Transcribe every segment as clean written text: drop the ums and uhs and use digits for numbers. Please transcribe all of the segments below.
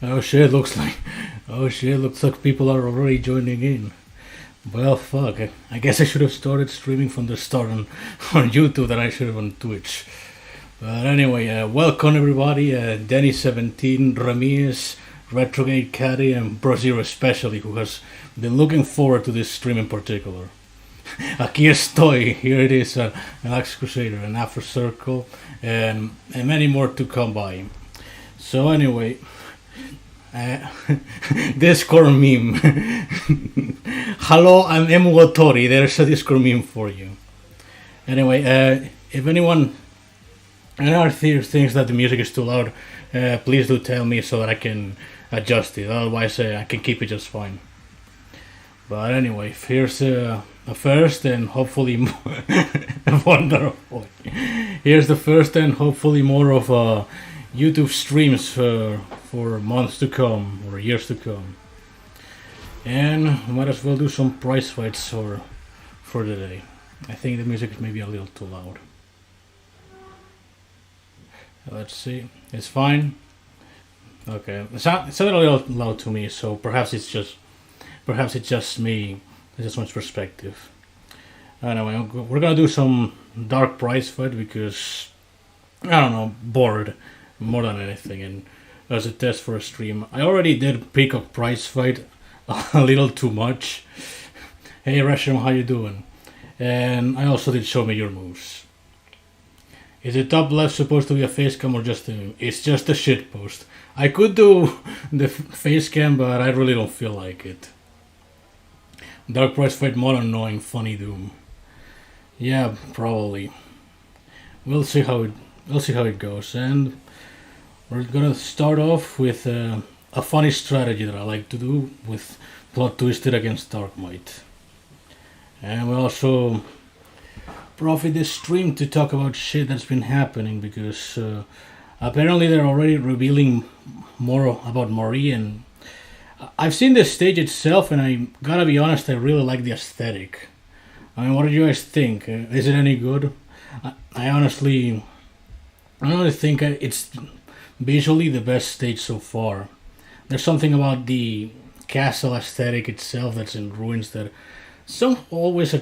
Oh shit, looks like. Oh shit, looks like people are already joining in. Well, fuck. I guess I should have started streaming from the start on YouTube than I should have on Twitch. But anyway, welcome everybody. Danny17, Ramirez, Retrograde Caddy, and Brozero especially, who has been looking forward to this stream in particular. Aquí estoy. Here it is, an Axe Crusader, an After Circle, and many more to come by. So anyway, Discord meme. Hello, I'm Emugotori. There's a Discord meme for you. Anyway, if anyone out there thinks that the music is too loud, please do tell me so that I can adjust it. Otherwise, I can keep it just fine. But anyway, here's a first and hopefully wonderful. Here's the first and hopefully more of YouTube streams for months to come or years to come. And might as well do some prize fights for the day. I think the music is maybe a little too loud. Let's see. It's fine. Okay, it's a little loud to me, so perhaps it's just me. It's just much perspective. Anyway, we're gonna do some dark prize fight because I don't know, bored more than anything, and as a test for a stream. I already did Peacock prize fight a little too much. Hey Resham, how you doing? And I also did Show Me Your Moves. Is the top left supposed to be a face cam or just a... It's just a shit post. I could do the face cam, but I really don't feel like it. Dark prize fight more annoying, funny doom. Yeah, probably. We'll see how it goes, and we're gonna start off with a funny strategy that I like to do with Plot Twisted against Dark Might. And we'll also profit this stream to talk about shit that's been happening because apparently they're already revealing more about Marquee, and I've seen the stage itself and I gotta be honest, I really like the aesthetic. I mean, what do you guys think? Is it any good? I honestly think it's visually the best stage so far. There's something about the castle aesthetic itself that's in ruins that always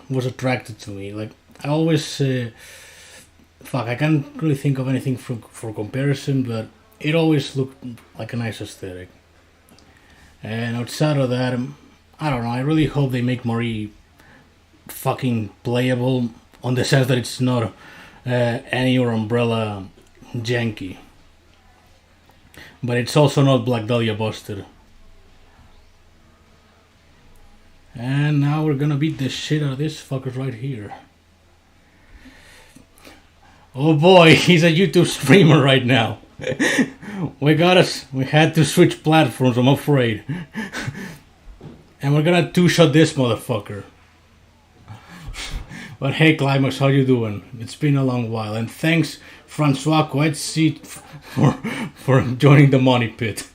was attracted to me. Like, I always... I can't really think of anything for comparison, but it always looked like a nice aesthetic. And outside of that, I don't know, I really hope they make Marquee fucking playable on the sense that it's not Annie or Umbrella janky. But it's also not Black Dahlia busted. And now we're gonna beat the shit out of this fucker right here. Oh boy, he's a YouTube streamer right now. We had to switch platforms, I'm afraid. And we're gonna two-shot this motherfucker. But hey Climax, how you doing? It's been a long while, and thanks Francois Coetzee for joining the money pit.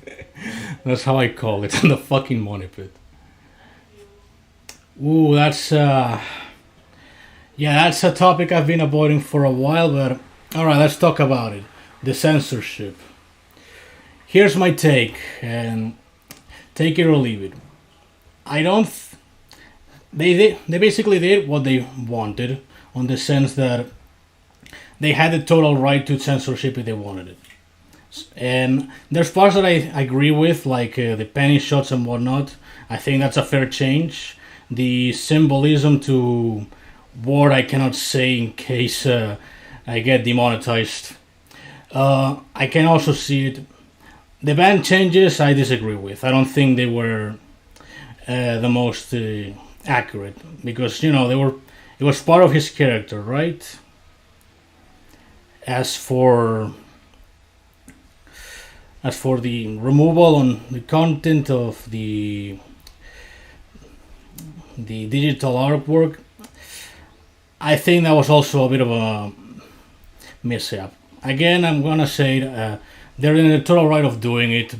That's how I call it, the fucking money pit. Ooh, that's a topic I've been avoiding for a while, but alright, let's talk about it. The censorship. Here's my take, and take it or leave it. They basically did what they wanted, on the sense that they had the total right to censorship if they wanted it. And there's parts that I agree with, like the penny shots and whatnot. I think that's a fair change. The symbolism to word I cannot say in case I get demonetized. I can also see it. The ban changes I disagree with. I don't think they were the most accurate because it was part of his character, right? As for the removal on the content of the digital artwork, I think that was also a bit of a mishap. Again, I'm gonna say they're in the total right of doing it,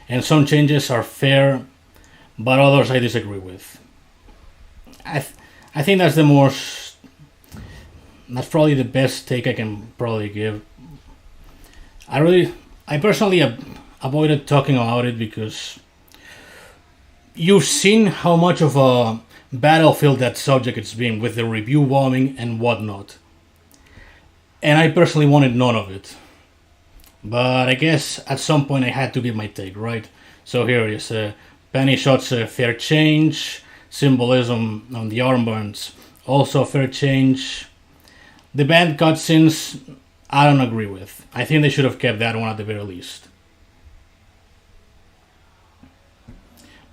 and some changes are fair, but others I disagree with. I think that's that's probably the best take I can probably give. I personally avoided talking about it because you've seen how much of a battlefield that subject it's been with the review bombing and whatnot. And I personally wanted none of it. But I guess at some point I had to give my take, right? So here it is. Penny shots fair change. Symbolism on the armbands also fair change. The band cutscenes I don't agree with. I think they should have kept that one at the very least.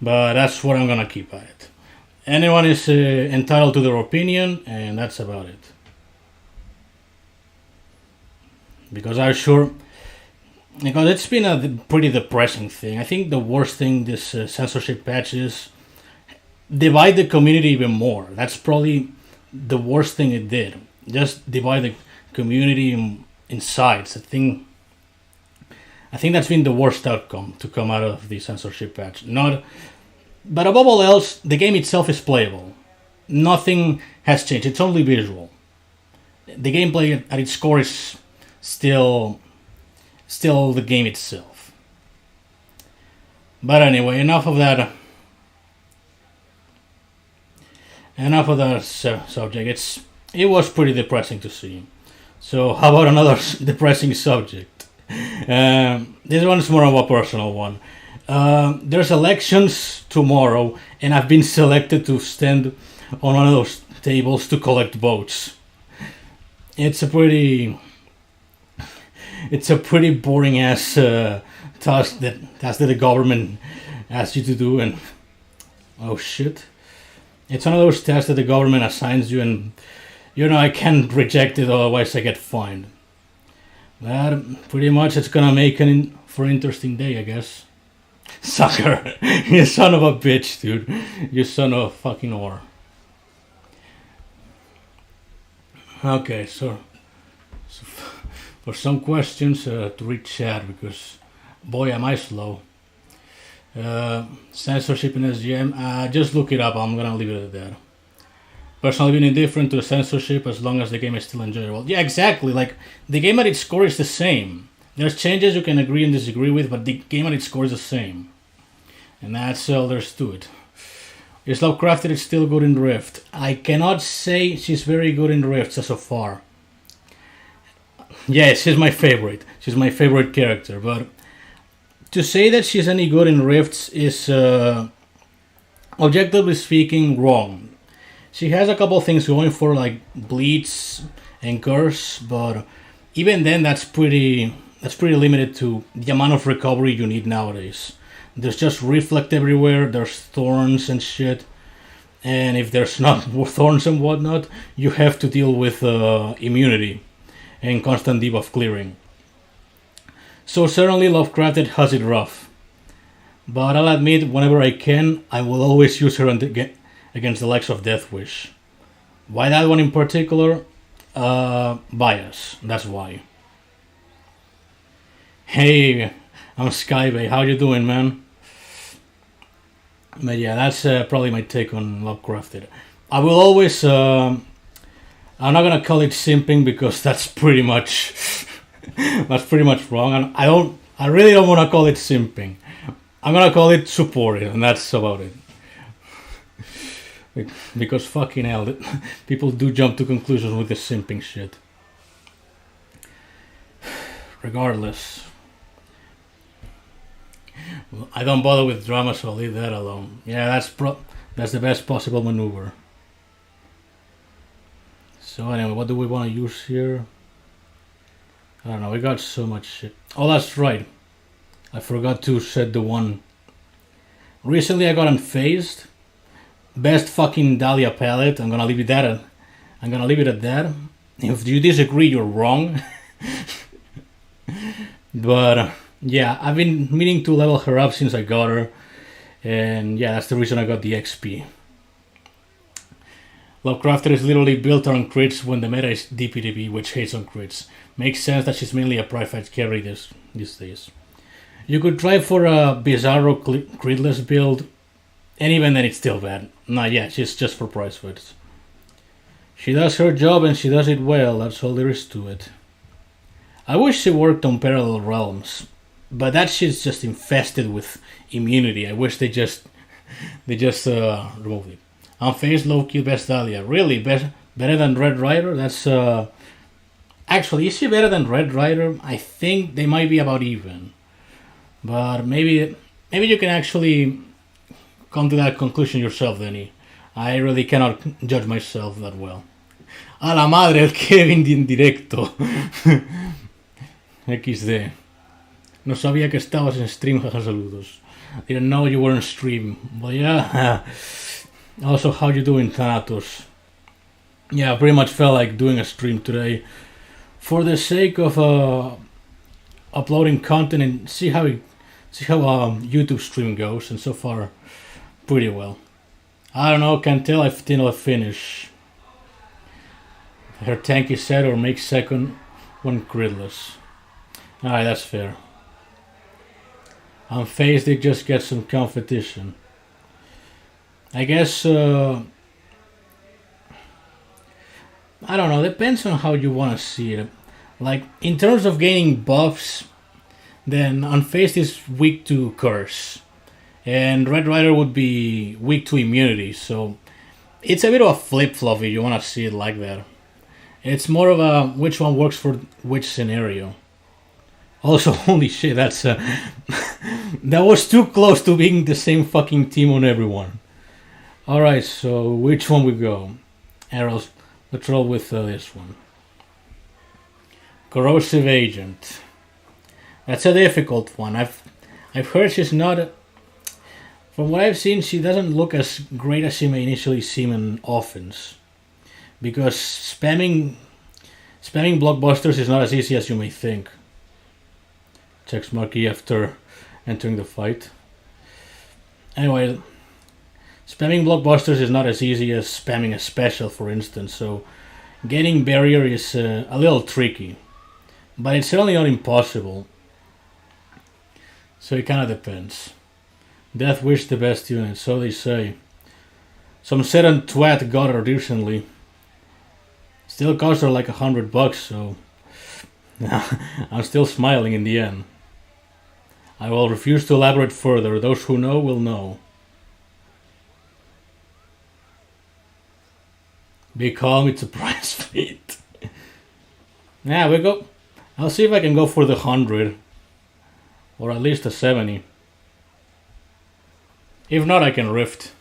But that's what I'm gonna keep at it. Anyone is entitled to their opinion, and that's about it. Because it's been a pretty depressing thing. I think the worst thing this censorship patch is divide the community even more. That's probably the worst thing it did. Just divide the community in sides. I think that's been the worst outcome to come out of the censorship patch. But above all else, the game itself is playable. Nothing has changed. It's only visual. The gameplay at its core is still the game itself. But anyway, enough of that subject. It was pretty depressing to see. So how about another depressing subject? This one's more of a personal one. There's elections tomorrow, and I've been selected to stand on one of those tables to collect votes. It's a pretty boring ass task that the government asks you to do, and oh shit, it's one of those tasks that the government assigns you, and I can't reject it, otherwise I get fined. But pretty much it's gonna make for an interesting day, I guess. Sucker, you son of a bitch, dude. You son of a fucking whore. Okay, so for some questions to read chat, because boy am I slow. Censorship in SGM, just look it up. I'm gonna leave it at that. Personally been indifferent to the censorship as long as the game is still enjoyable. Yeah, exactly. Like, the game at its core is the same. There's changes you can agree and disagree with, but the game at its core is the same. And that's all there's to it. Is Lovecrafted is still good in Rift? I cannot say she's very good in Rift so far. Yes, she's my favorite. She's my favorite character, but to say that she's any good in Rifts is, objectively speaking, wrong. She has a couple things going for, like bleeds and curse, but even then, that's pretty limited to the amount of recovery you need nowadays. There's just reflect everywhere. There's thorns and shit, and if there's not thorns and whatnot, you have to deal with immunity and constant debuff clearing. So certainly, Lovecrafted has it rough, but I'll admit, whenever I can, I will always use her against the likes of Deathwish. Why that one in particular? Bias. That's why. Hey, I'm Skybay. How you doing, man? But yeah, that's probably my take on Lovecrafted. I will always. I'm not gonna call it simping because that's pretty much wrong. And I really don't want to call it simping. I'm gonna call it supportive, and that's about it. Because fucking hell, people do jump to conclusions with the simping shit. Regardless, well, I don't bother with drama, so I'll leave that alone. Yeah, that's the best possible maneuver. So anyway, what do we want to use here? I don't know, we got so much shit. Oh, that's right. I forgot to set the one. Recently I got unfazed. Best fucking Dahlia palette. I'm gonna leave it at that. If you disagree, you're wrong. But yeah, I've been meaning to level her up since I got her, and yeah, that's the reason I got the XP. Lovecrafter is literally built on crits when the meta is DPDP, which hates on crits. Makes sense that she's mainly a private carry these days. You could try for a Bizarro critless build, and even then it's still bad. Nah, yeah, she's just for price fights. She does her job and she does it well, that's all there is to it. I wish she worked on Parallel Realms. but that shit's just infested with immunity. I wish they just removed it. Unfazed, low kill, best Dahlia. Really, better than Red Rider? That's actually, is she better than Red Rider? I think they might be about even, but maybe you can actually come to that conclusion yourself, Denny. I really cannot judge myself that well. A la madre, el Kevin en directo. XD. No sabía que estabas en stream, jaja, saludos. Didn't know you were in stream. But yeah. Also, how you doing, Thanatos? Yeah, I pretty much felt like doing a stream today for the sake of uploading content and see how YouTube stream goes, and so far pretty well. I don't know, can tell if I'll finish. Her tanky set or make second one critless. Alright, that's fair. Unfazed, they just get some competition. I guess, I don't know, depends on how you want to see it. Like, in terms of gaining buffs, then Unfazed is weak to Curse. And Red Rider would be weak to immunity, so it's a bit of a flip-flop if you want to see it like that. It's more of a which one works for which scenario. Also, holy shit, that's that was too close to being the same fucking team on everyone. Alright, so which one we go? Arrows, let's roll with this one. Corrosive Agent. That's a difficult one. I've heard she's not... From what I've seen, she doesn't look as great as she may initially seem in offense. Because spamming blockbusters is not as easy as you may think. Checks Marquee after entering the fight. Anyway, spamming blockbusters is not as easy as spamming a special, for instance, so getting barrier is a little tricky. But it's certainly not impossible. So it kind of depends. Death Wish the best unit, so they say. Some certain twat got her recently. Still cost her like $100, so I'm still smiling in the end. I will refuse to elaborate further. Those who know will know. Be calm, it's a prize fit. Yeah, we go. I'll see if I can go for the 100. Or at least a 70. If not, I can Rift.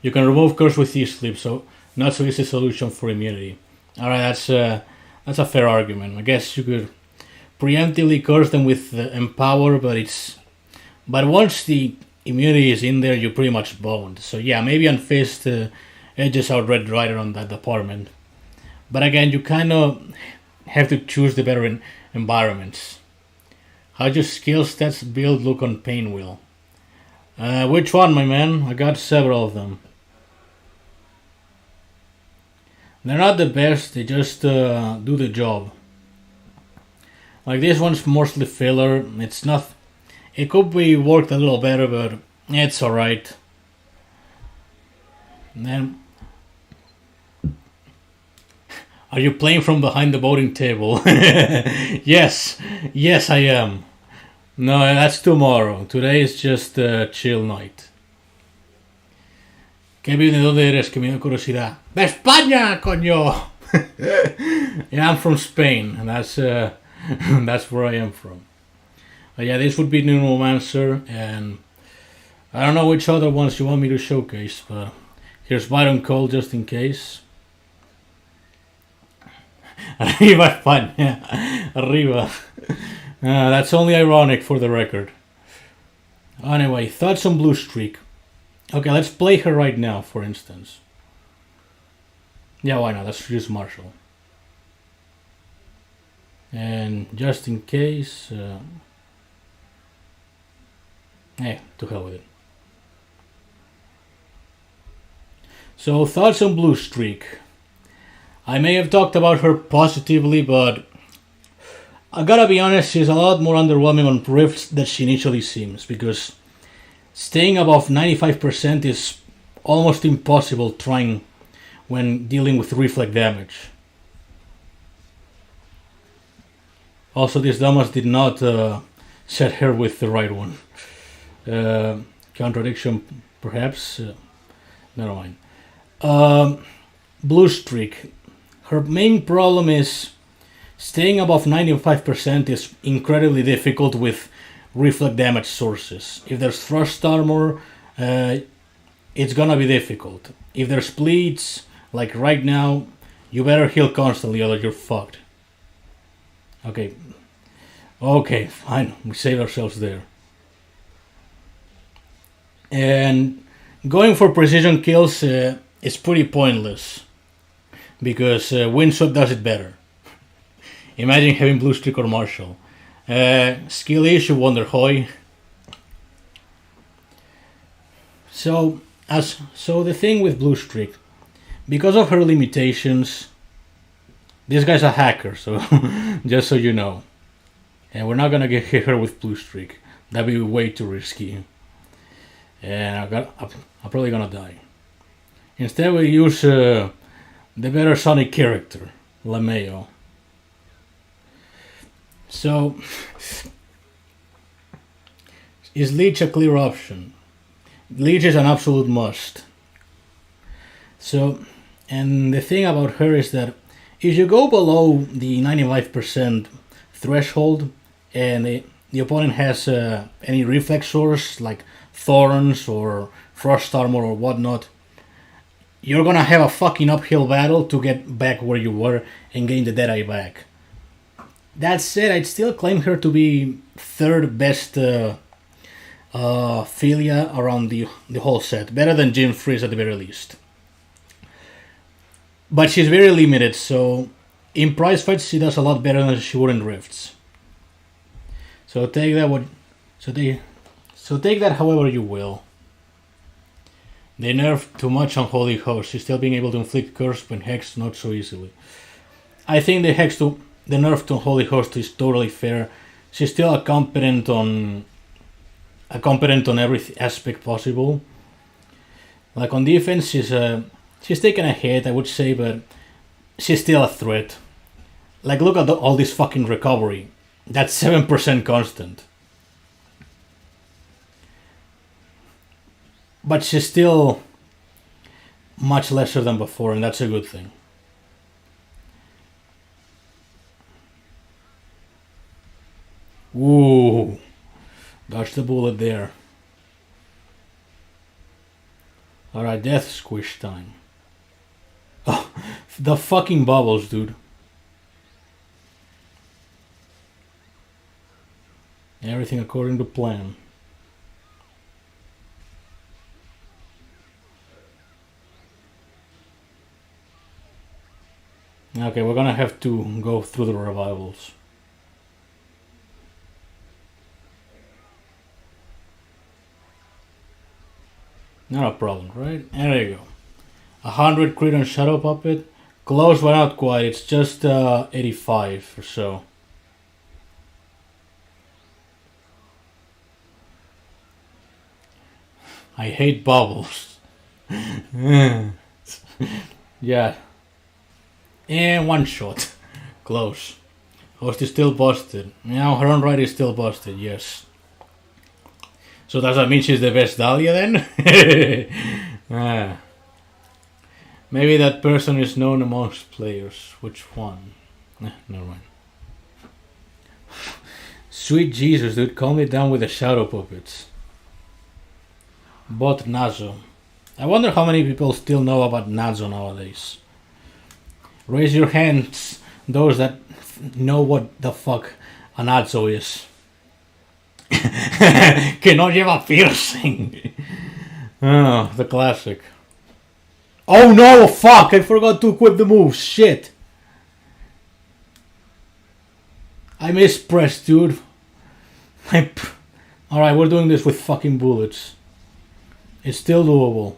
You can remove Curse with E-Sleep, so not so easy solution for immunity. Alright, that's a fair argument. I guess you could preemptively curse them with Empower, but once the immunity is in there, you're pretty much boned. So yeah, maybe Unfazed edges out Red Rider on that department. But again, you kind of have to choose the better environments. How'd your skill stats build look on Painwheel? Which one, my man? I got several of them. They're not the best, they just do the job. Like this one's mostly filler. It's not. It could be worked a little better, but it's alright. Then, are you playing from behind the voting table? Yes, I am. No, that's tomorrow. Today is just a chill night. Kevin, ¿de dónde eres? Que me da curiosidad. ¡De España, coño! Yeah, I'm from Spain, and that's where I am from. But yeah, this would be Neuromancer, and I don't know which other ones you want me to showcase, but here's Byron Cole just in case. Arriba España. Arriba. That's only ironic for the record. Anyway, thoughts on Blue Streak. Okay, let's play her right now, for instance. Yeah, why not? Let's use Marshall. And just in case... to hell with it. So, thoughts on Blue Streak. I may have talked about her positively, but I gotta be honest, she's a lot more underwhelming on Rifts than she initially seems, because staying above 95% is almost impossible trying when dealing with reflect damage. Also, this dumbass did not set her with the right one. Contradiction, perhaps. Never mind. Blue streak. Her main problem is staying above 95% is incredibly difficult with reflect damage sources. If there's thrust armor, it's gonna be difficult. If there's bleeds, like right now, you better heal constantly or you're fucked. Okay, fine. We saved ourselves there. And going for precision kills is pretty pointless because Windswept does it better. Imagine having Blue Streak or Marshall. Skill issue, Wonder Hoy. So the thing with Blue Streak, because of her limitations, this guy's a hacker. So just so you know, and we're not gonna hit her with Blue Streak. That'd be way too risky, and I'm probably gonna die. Instead, we use the better Sonic character, LeMayo. So, is Leech a clear option? Leech is an absolute must. So, and the thing about her is that if you go below the 95% threshold and the opponent has any reflex source like thorns or frost armor or whatnot, you're gonna have a fucking uphill battle to get back where you were and gain the Deadeye back. That said, I'd still claim her to be third best Philia around the whole set. Better than Jim Freeze at the very least. But she's very limited, so in prize fights she does a lot better than she would in Rifts. So take that however you will. They nerfed too much on Holy Host. She's still being able to inflict curse when hexed not so easily. I think the nerf to Holy Host is totally fair. She's still a competent on every aspect possible. Like on defense, she's taken a hit, I would say, but she's still a threat. Like look at all this fucking recovery. That's 7% constant. But she's still much lesser than before, and that's a good thing. Ooh, dodge the bullet there. Alright, death squish time. Oh, the fucking bubbles, dude. Everything according to plan. Okay, we're gonna have to go through the revivals. Not a problem, right? There you go. 100 crit on Shadow Puppet. Close but not quite, it's just 85 or so. I hate bubbles. Yeah. And one shot. Close. Host is still busted. Now her own right is still busted, yes. So does that mean she's the best Dahlia then? Maybe that person is known amongst players. Which one? Never mind. Sweet Jesus, dude, calm me down with the shadow puppets. Bot Nazo. I wonder how many people still know about Nazo nowadays. Raise your hands, those that know what the fuck a Nazo is. Que no lleva piercing. Oh, the classic. Oh no, fuck, I forgot to equip the moves, shit. I mispressed, dude. Alright, we're doing this with fucking bullets. It's still doable.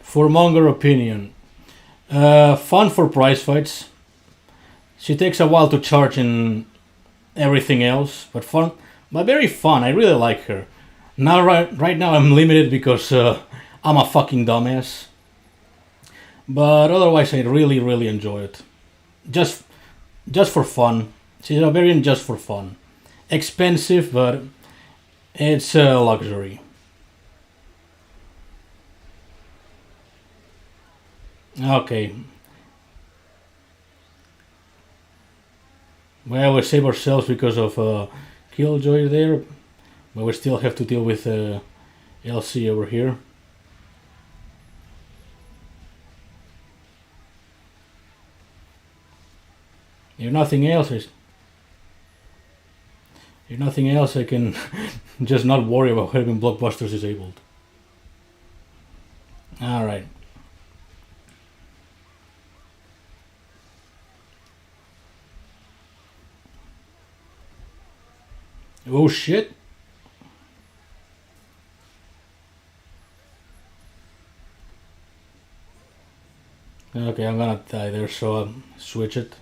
For Monger opinion. Fun for prize fights. She takes a while to charge in everything else, but fun, but very fun. I really like her. Now, right now, I'm limited because I'm a fucking dumbass. But otherwise, I really, really enjoy it. Just, just for fun. She's a variant just for fun. Expensive, but it's a luxury. Okay. Well, we save ourselves because of Killjoy there, but we still have to deal with LC over here. If nothing else, I can just not worry about having blockbusters disabled. All right. Oh shit. Okay, I'm gonna die there, so I'll switch it.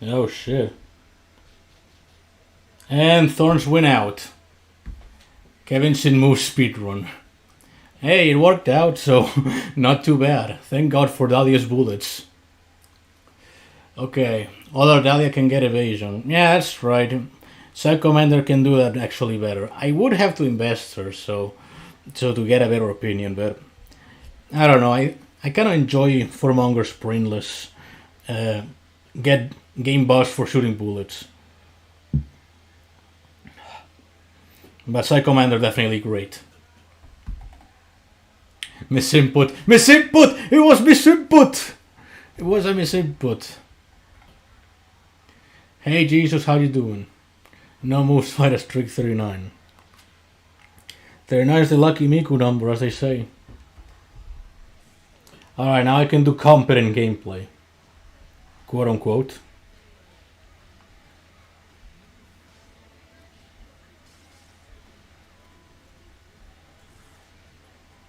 Oh shit. And Thorns win out. Kevin Sin moves speedrun. Hey, it worked out, so not too bad. Thank God for Dahlia's bullets. Okay, other Dahlia can get evasion. Yeah, that's right. Psych Commander can do that actually better. I would have to invest her, so to get a better opinion, but I don't know. I kind of enjoy Formonger's brainless get game bust for shooting bullets. But Psych Commander definitely great. Misinput. Misinput! It was misinput! It was a misinput. Hey Jesus, how you doing? No moves fight a strict 39. 39 is the lucky Miku number, as they say. Alright, now I can do competent gameplay. Quote unquote.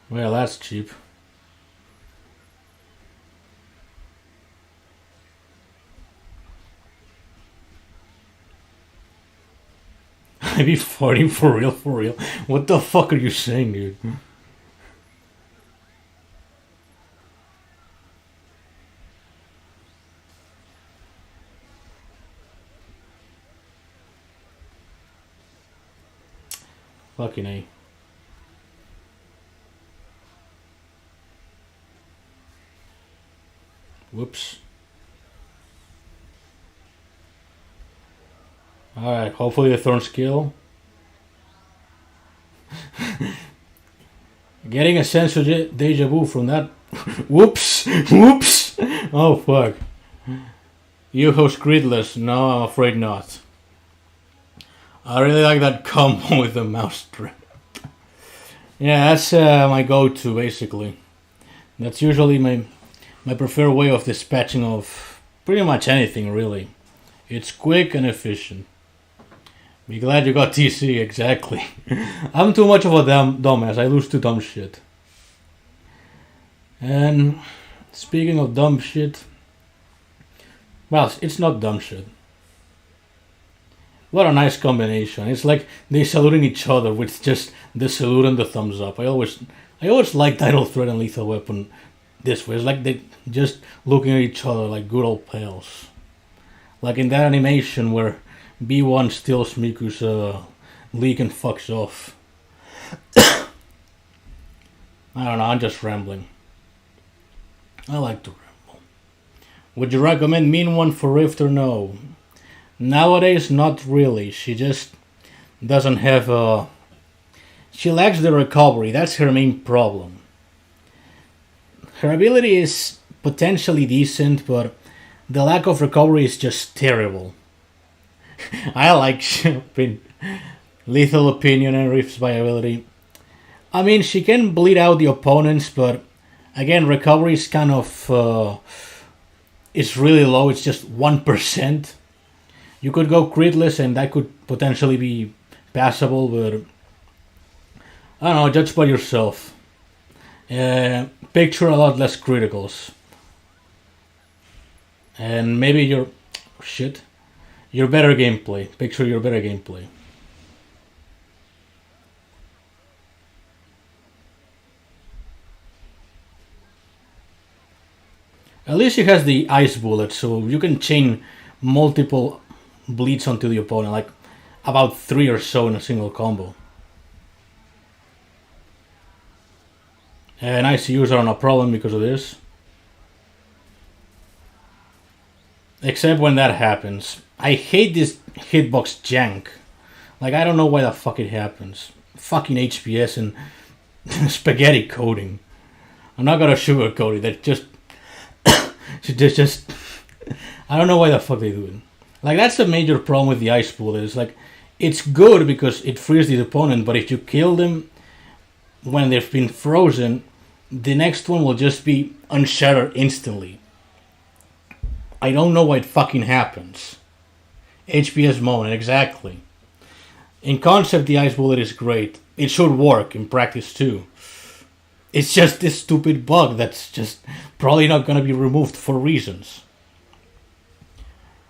Well, that's cheap. I be farting for real, for real. What the fuck are you saying, dude? Fucking A. Whoops. Alright, hopefully the Thorn skill. Getting a sense of deja vu from that. Whoops! Whoops! Oh fuck. You host gridless? No, I'm afraid not. I really like that combo with the mouse trap. Yeah, that's my go-to basically. That's usually my preferred way of dispatching of pretty much anything really. It's quick and efficient. Be glad you got TC, exactly. I'm too much of a dumbass, I lose to dumb shit. And speaking of dumb shit, well, it's not dumb shit. What a nice combination. It's like they saluting each other with just the salute and the thumbs up. I always like Title Threat and Lethal Weapon this way. It's like they just looking at each other like good old pals. Like in that animation where B1 steals Miku's leak and fucks off. I don't know, I'm just rambling. I like to ramble. Would you recommend Mean One for Rift or no? Nowadays, not really. She just doesn't have she lacks the recovery. That's her main problem. Her ability is potentially decent, but the lack of recovery is just terrible. I like Lethal Opinion and Rift's viability. I mean, she can bleed out the opponents, but again, recovery is kind of it's really low. It's just 1%. You could go critless and that could potentially be passable, but I don't know, judge by yourself. Picture a lot less criticals. And maybe your better gameplay. Picture your better gameplay. At least she has the ice bullet, so you can chain multiple bleeds onto the opponent, like about 3 or so in a single combo. And ICUs are not a problem because of this. Except when that happens. I hate this hitbox jank. Like, I don't know why the fuck it happens. Fucking HPS and spaghetti coding. I'm not gonna sugarcoat it. That just... just... I don't know why the fuck they do it. Like, that's a major problem with the ice bullet. It's like, it's good because it frees the opponent, but if you kill them when they've been frozen, the next one will just be unshattered instantly. I don't know why it fucking happens. HPS moment, exactly. In concept, the ice bullet is great. It should work in practice too. It's just this stupid bug that's just probably not gonna be removed for reasons.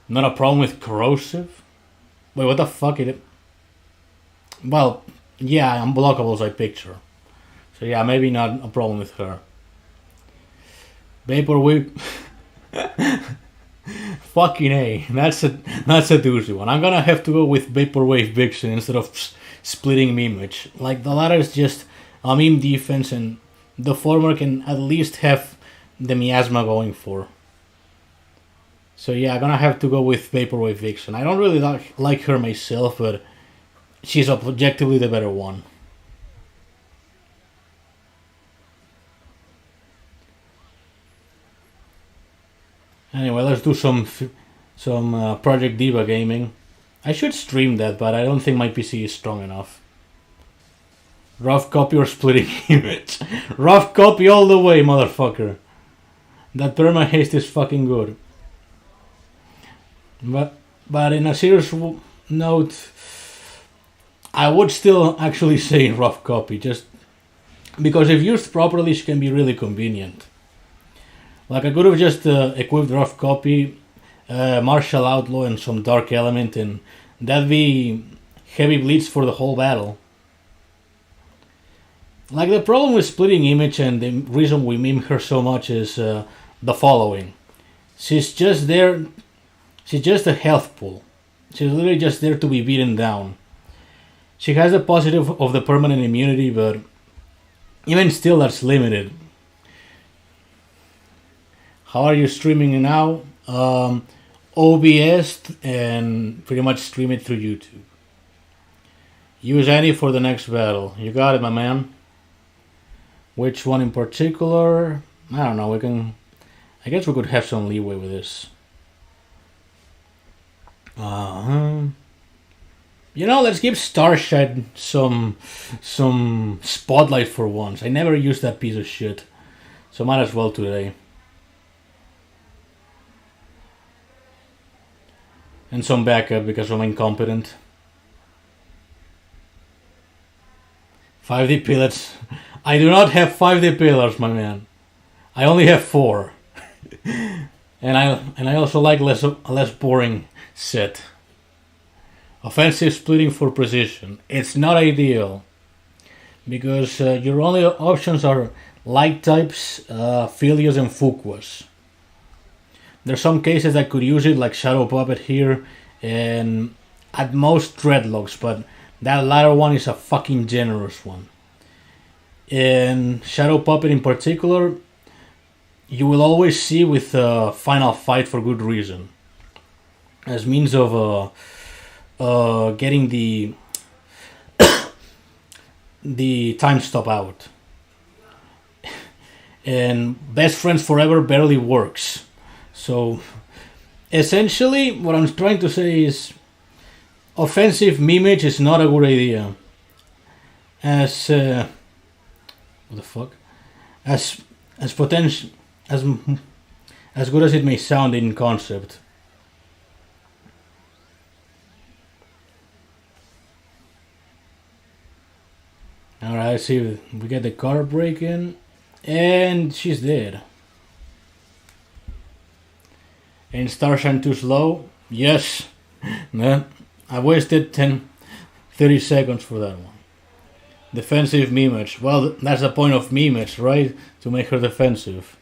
Not a problem with corrosive? Wait, what the fuck is it? Well, yeah, unblockables I picture. So yeah, maybe not a problem with her. Vaporwave. Fucking A. That's a doozy one. I'm gonna have to go with Vaporwave Vixen instead of splitting Mimage. Like, the latter is just a meme defense, and the former can at least have the miasma going for. So yeah, I'm gonna have to go with Vaporwave Vixen. I don't really like her myself, but she's objectively the better one. Anyway, let's do some Project Diva gaming. I should stream that, but I don't think my PC is strong enough. Rough copy or splitting image? Rough copy all the way, motherfucker. That perma haste is fucking good. But in a serious note, I would still actually say rough copy, just because if used properly, she can be really convenient. Like, I could have just equipped rough copy, martial outlaw, and some dark element, and that'd be heavy bleeds for the whole battle. Like, the problem with splitting image and the reason we meme her so much is the following. She's just there. She's just a health pool. She's literally just there to be beaten down. She has the positive of the permanent immunity, but even still, that's limited. How are you streaming now? OBS and pretty much stream it through YouTube. Use any for the next battle. You got it, my man. Which one in particular? I don't know. I guess we could have some leeway with this. You know, let's give Starshed some spotlight for once. I never used that piece of shit, so might as well today. And some backup because I'm incompetent. 5D pillars. I do not have 5D pillars, my man. I only have 4. and I also like a less boring set. Offensive splitting for precision. It's not ideal because your only options are light types, Philios, and Fuquas. There's some cases that could use it, like Shadow Puppet here, and at most Dreadlocks, but that latter one is a fucking generous one. And Shadow Puppet in particular, you will always see with Final Fight for good reason, as means of getting the the time stop out. And Best Friends Forever barely works. So, essentially, what I'm trying to say is, offensive mimage is not a good idea. As what the fuck? As potential as good as it may sound in concept. All right, I see we get the car break in, and she's dead. And Starshine too slow? Yes. Man, I wasted 30 seconds for that one. Defensive Mimage. Well, that's the point of Mimage, right? To make her defensive.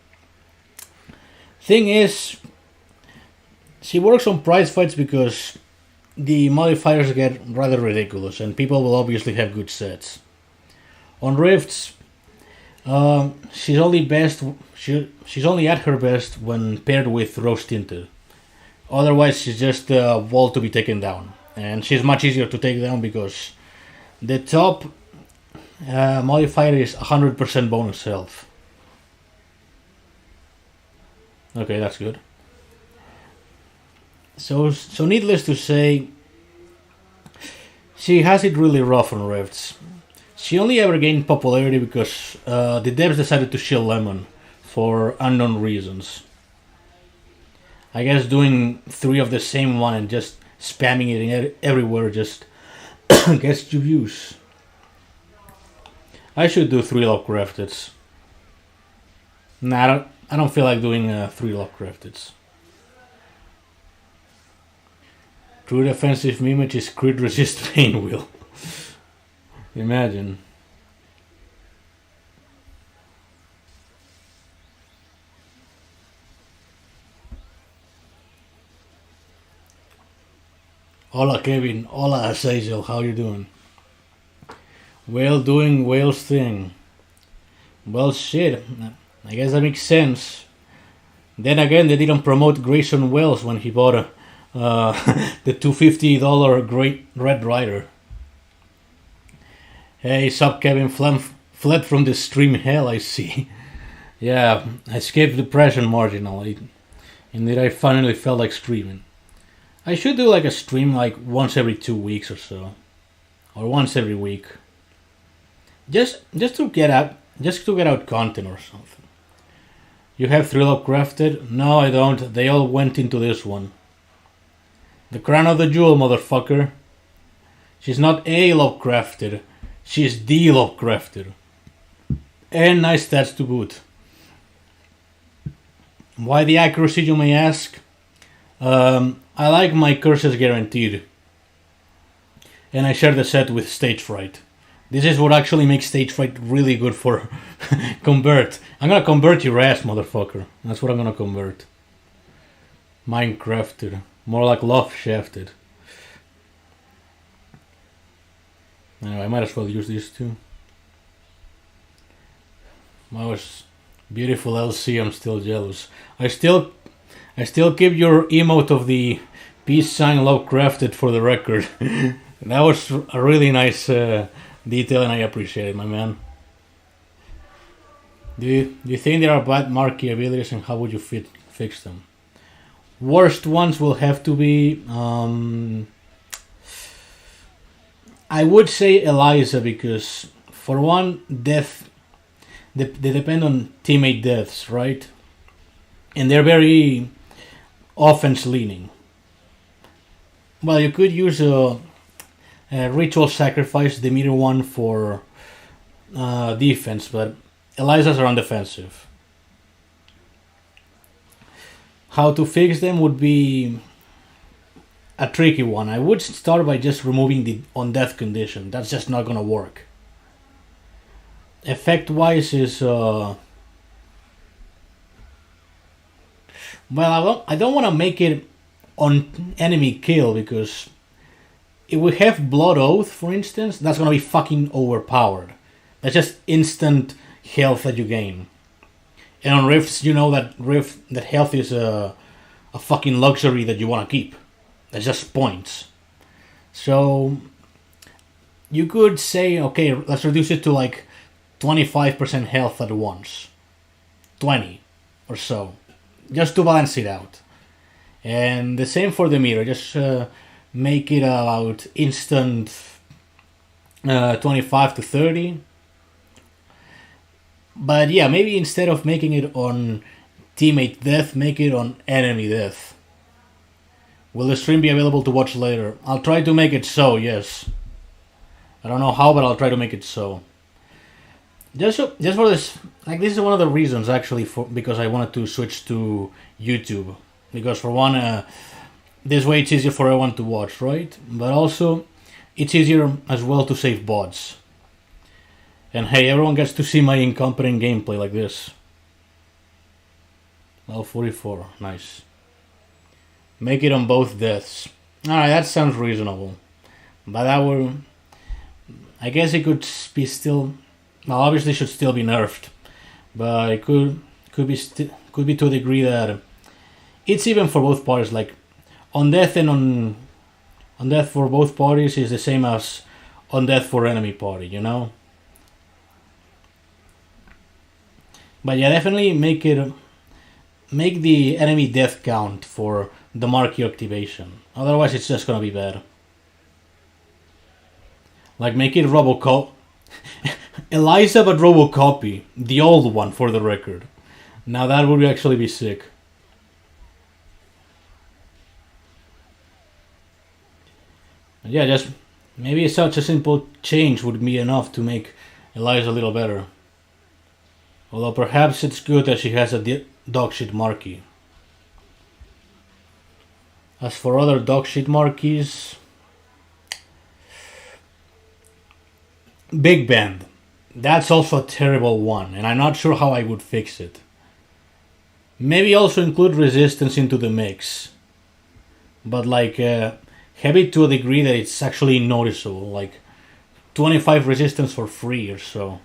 Thing is, she works on prize fights because the modifiers get rather ridiculous and people will obviously have good sets. On Rifts, she's only at her best when paired with Rose Tinted. Otherwise, she's just a wall to be taken down. And she's much easier to take down because the top modifier is 100% bonus health. Okay, that's good. So needless to say, she has it really rough on Rifts. She only ever gained popularity because the devs decided to shield Lemon for unknown reasons. I guess doing 3 of the same one and just spamming it everywhere just gets you views. I should do 3 lock crafteds. Nah, I don't feel like doing 3 lock crafteds. True defensive mimage is crit resist pain wheel. Imagine. Hola Kevin, hola Azazel, how you doing? Whale doing Whale's thing. Well shit, I guess that makes sense. Then again, they didn't promote Grayson Wells when he bought the $250 Great Red Rider. Hey, sup Kevin, fled from the stream hell, I see. Yeah, I escaped depression marginally. Indeed, I finally felt like streaming. I should do like a stream like once every 2 weeks or so. Or once every week. Just to get out content or something. You have 3 lock crafted? No, I don't. They all went into this one. The crown of the jewel, motherfucker. She's not a lock crafted. She's the lock crafted. And nice stats to boot. Why the accuracy, you may ask? I like my curses guaranteed. And I share the set with Stage Fright. This is what actually makes Stage Fright really good for convert. I'm gonna convert your ass, motherfucker. That's what I'm gonna convert. Minecrafted. More like love shafted. Anyway, I might as well use these two. That was beautiful LC, I'm still jealous. I still keep your emote of the peace sign low crafted for the record. That was a really nice detail and I appreciate it, my man. Do you think there are bad Marquee abilities and how would you fix them? Worst ones will have to be I would say Eliza because for one, death they depend on teammate deaths, right? And they're very offense leaning. Well, you could use a ritual sacrifice, the meter one for defense, but Elizas are on defensive. How to fix them would be a tricky one. I would start by just removing the on death condition. That's just not gonna work. Effect wise is well, I don't want to make it on enemy kill because if we have Blood Oath, for instance, that's gonna be fucking overpowered. That's just instant health that you gain. And on Rifts, you know that health is a fucking luxury that you want to keep. That's just points. So you could say, okay, let's reduce it to like 25% health at once. 20 or so. Just to balance it out. And the same for the meter. Just make it about instant 25 to 30. But yeah, maybe instead of making it on teammate death, make it on enemy death. Will the stream be available to watch later? I'll try to make it so, yes. I don't know how, but I'll try to make it so. just for this, like this is one of the reasons actually for because I wanted to switch to YouTube because for one, this way it's easier for everyone to watch, right? But also, it's easier as well to save bots. And hey, everyone gets to see my incompetent gameplay like this. Level 44, nice. Make it on both deaths. Alright, that sounds reasonable. But that would... I guess it could be still... Well, obviously should still be nerfed. But it could be to a degree that... It's even for both parties, like... On death and on death for both parties is the same as on death for enemy party, you know? But yeah, definitely make the enemy death count for the Marquee activation. Otherwise, it's just gonna be bad. Like, make it Robocop. Eliza, but Robocopy. The old one, for the record. Now that would actually be sick. Yeah, just maybe such a simple change would be enough to make Eliza a little better. Although perhaps it's good that she has a dogshit Marquee. As for other dogshit Marquees, Big Band. That's also a terrible one, and I'm not sure how I would fix it. Maybe also include resistance into the mix. But like, have it to a degree that it's actually noticeable. Like, 25 resistance for free or so.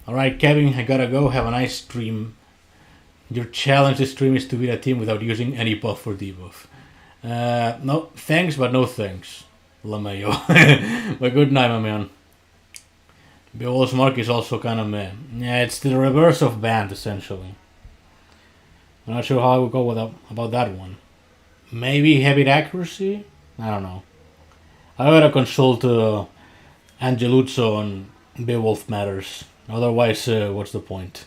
Alright, Kevin, I gotta go. Have a nice stream. Your challenge this stream is to beat a team without using any buff or debuff. No, thanks, but no thanks. LaMayo. But good night, my man. Beowulf's Mark is also kind of meh. Yeah, it's the reverse of Band, essentially. I'm not sure how I would go about that one. Maybe heavy accuracy? I don't know. I gotta consult Angeluzzo on Beowulf matters. Otherwise, what's the point?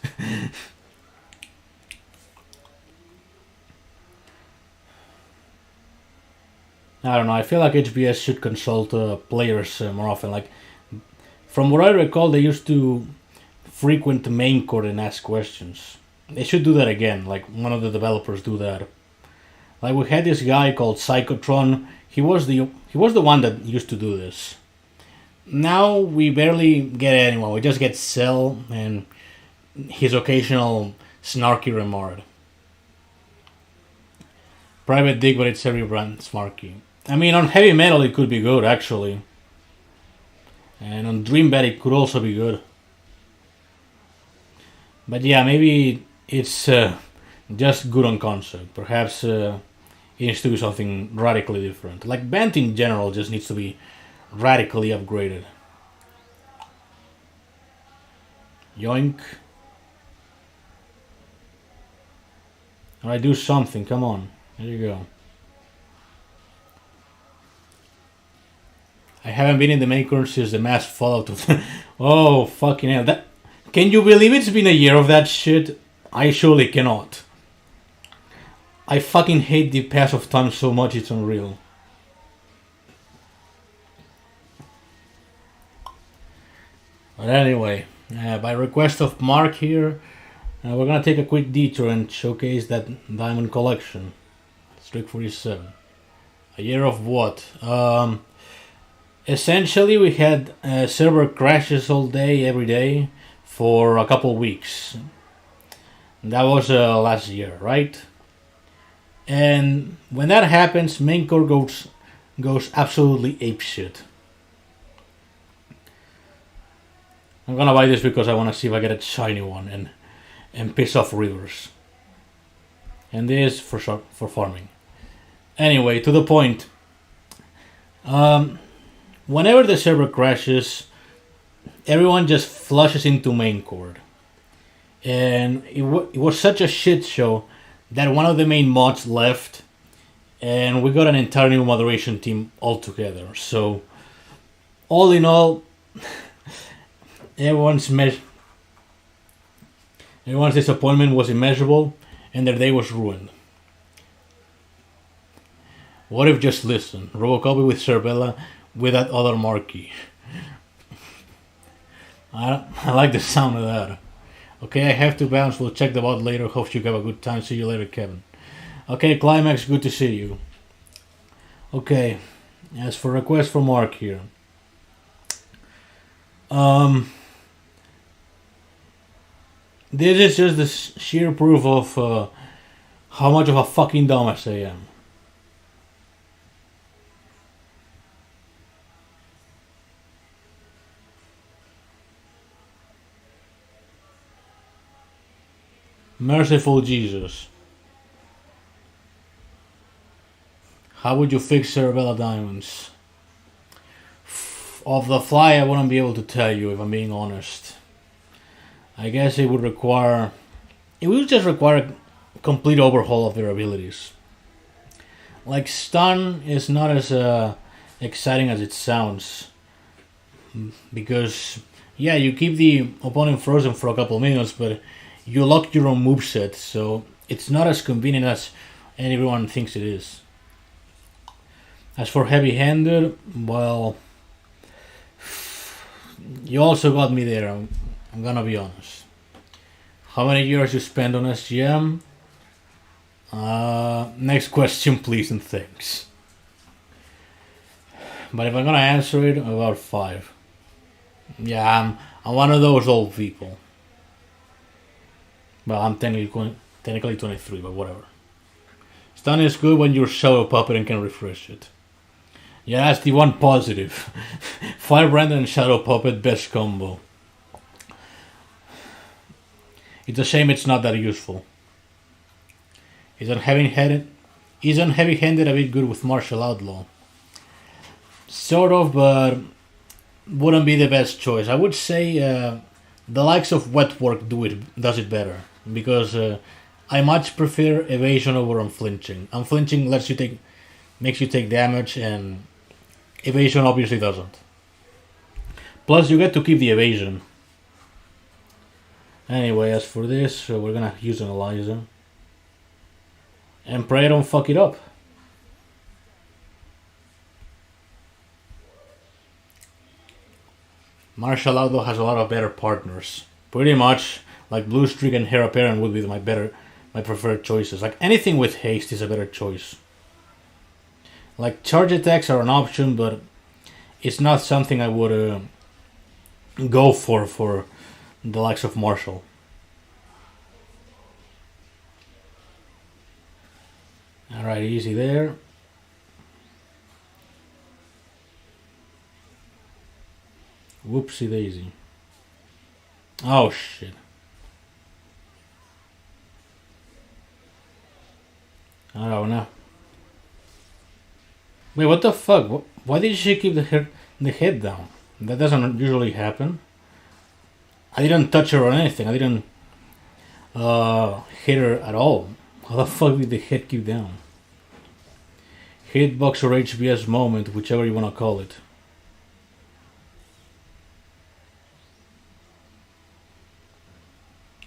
I don't know. I feel like HBS should consult players more often. Like, from what I recall, they used to frequent the main court and ask questions. They should do that again. Like one of the developers do that. Like we had this guy called Psychotron. He was the one that used to do this. Now we barely get anyone. We just get Cell and his occasional snarky remark. Private Dick, but it's every brand snarky. I mean, on heavy metal it could be good actually, and on Dream Bed it could also be good. But yeah, maybe it's just good on concept. Perhaps it needs to do something radically different. Like Band in general just needs to be radically upgraded. Yoink. Alright, do something, come on. There you go. I haven't been in the main course since the mass fallout of... Oh, fucking hell. That... Can you believe it's been a year of that shit? I surely cannot. I fucking hate the pass of time so much, it's unreal. But anyway, by request of Mark here, we're gonna take a quick detour and showcase that diamond collection. Strict 47. A year of what? Essentially, we had server crashes all day, every day, for a couple weeks. That was last year, right? And when that happens, main core goes absolutely apeshit. I'm gonna buy this because I wanna see if I get a shiny one and piss off rivers. And this for farming. Anyway, to the point. Whenever the server crashes, everyone just flushes into main core. And it was such a shit show that one of the main mods left, and we got an entire new moderation team altogether. So, all in all, everyone's disappointment was immeasurable, and their day was ruined. What if just listen? Robocop with Cervella with that other Marquee. I like the sound of that. Okay, I have to bounce. We'll check the bot later. Hope you have a good time. See you later, Kevin. Okay, Climax, good to see you. Okay, as for request for Mark here. This is just the sheer proof of how much of a fucking dumbass I am. Merciful Jesus. How would you fix Cerebella Diamonds? Off the fly, I wouldn't be able to tell you if I'm being honest. I guess it would require. It would just require a complete overhaul of their abilities. Like, stun is not as exciting as it sounds. Because, yeah, you keep the opponent frozen for a couple minutes, but you lock your own moveset, so it's not as convenient as everyone thinks it is. As for heavy-handed, well, you also got me there, I'm gonna be honest. How many years you spent on SGM? Next question, please, and thanks. But if I'm gonna answer it, about 5. Yeah, I'm one of those old people. Well, I'm technically 23, but whatever. Stun is good when you're Shadow Puppet and can refresh it. Yeah, that's the one positive. Firebrand and Shadow Puppet, best combo. It's a shame it's not that useful. Isn't heavy-handed a bit good with Martial Outlaw? Sort of, but wouldn't be the best choice. I would say the likes of Wet Work does it better, because I much prefer evasion over unflinching. Unflinching makes you take damage, and evasion obviously doesn't. Plus, you get to keep the evasion. Anyway, as for this, we're gonna use an Eliza. And pray I don't fuck it up. Martial Outlaw has a lot of better partners. Pretty much, like Blue Streak and Heir Apparent would be my preferred choices. Like, anything with haste is a better choice. Like, charge attacks are an option, but it's not something I would go for the likes of Marshall. Alright, easy there. Whoopsie daisy. Oh shit. I don't know. Wait, what the fuck? Why did she keep the head down? That doesn't usually happen. I didn't touch her or anything. I didn't hit her at all. How the fuck did the head keep down? Hitbox or HBS moment, whichever you want to call it.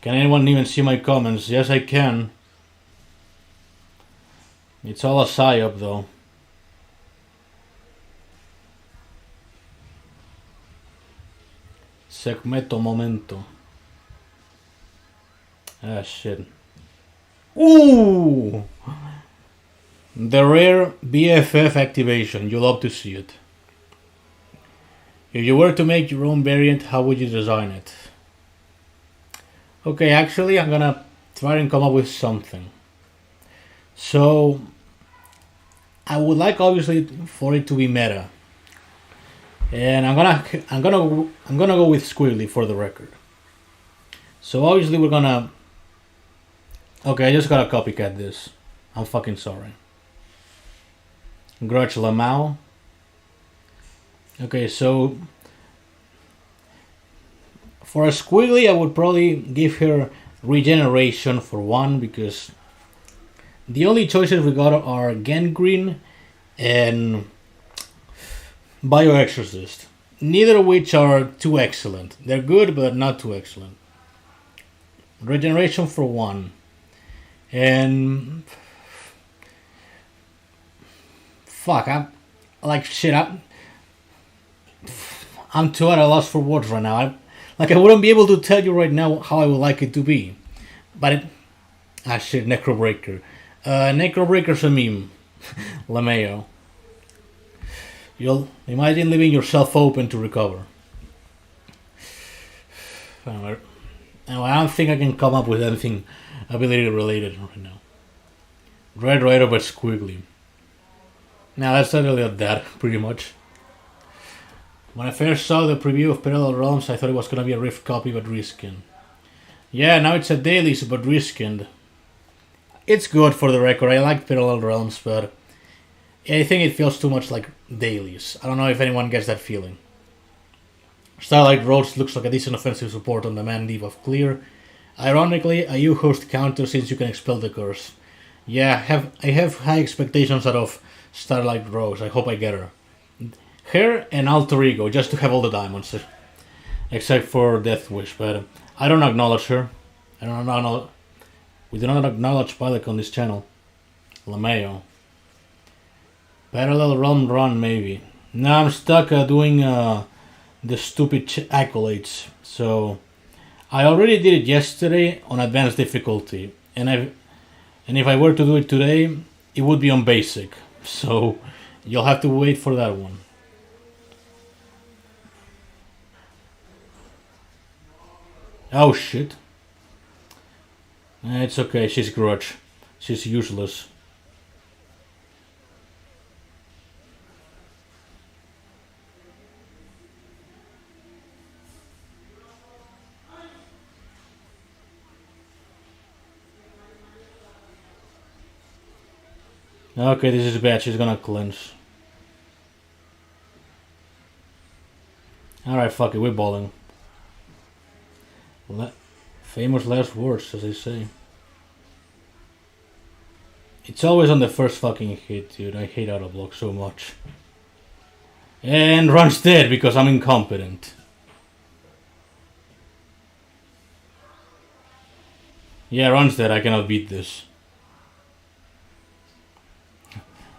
Can anyone even see my comments? Yes, I can. It's all a psyop though. Segmento momento. Ah, shit. Ooh! The rare BFF activation. You love to see it. If you were to make your own variant, how would you design it? Okay, actually, I'm gonna try and come up with something. So, I would like, obviously, for it to be meta. And I'm gonna go with Squiggly for the record. So obviously we're gonna. Okay, I just gotta copycat this. I'm fucking sorry. Grudge Lamau. Okay, so for a Squiggly, I would probably give her regeneration for 1, because the only choices we got are Gangrene and Bioexorcist, neither of which are too excellent. They're good, but not too excellent. Regeneration for 1. And fuck, I'm like shit. I'm too at a loss for words right now. Like I wouldn't be able to tell you right now how I would like it to be. But shit, Necrobreaker. Necrobreaker's a meme. LeMayo. You'll imagine leaving yourself open to recover. I don't think I can come up with anything ability related right now. Red Raider but squiggly. Now that's literally that, pretty much. When I first saw the preview of Parallel Realms, I thought it was gonna be a Rift copy but reskinned. Yeah, now it's a dailies but reskinned. It's good for the record. I like Parallel Realms, but I think it feels too much like dailies. I don't know if anyone gets that feeling. Starlight Roads looks like a decent offensive support on the man leave of clear. Ironically, a U host counter since you can expel the curse. Yeah, I have high expectations out of Starlight Rose. I hope I get her. Her and Alter Ego, just to have all the diamonds. Except for Death Wish, but I don't acknowledge her. I don't acknowledge. We do not acknowledge Pilot on this channel. LeMayo. Parallel Realm Run, maybe. Now I'm stuck doing the stupid accolades. So I already did it yesterday on advanced difficulty, and if I were to do it today, it would be on basic. So you'll have to wait for that one. Oh shit. It's okay, she's grudge. She's useless. Okay, this is bad. She's gonna cleanse. Alright, fuck it. We're balling. Famous last words, as they say. It's always on the first fucking hit, dude. I hate autoblock so much. And Run's dead because I'm incompetent. Yeah, Run's dead. I cannot beat this.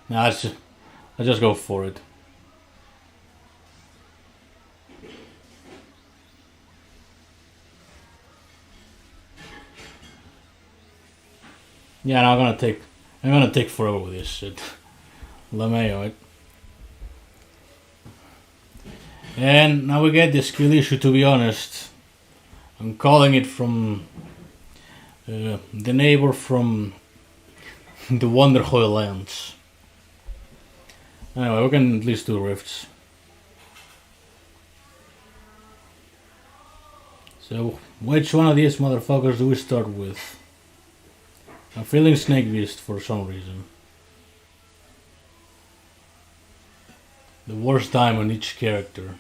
Nah, let's just go for it. Yeah, no, I'm gonna take forever with this shit. LeMayo. And now we get the skill issue, to be honest. I'm calling it from the neighbor from the Wonderhoy Lands. Anyway, we can at least do rifts. So, which one of these motherfuckers do we start with? I'm feeling Snake Beast for some reason. The worst time on each character.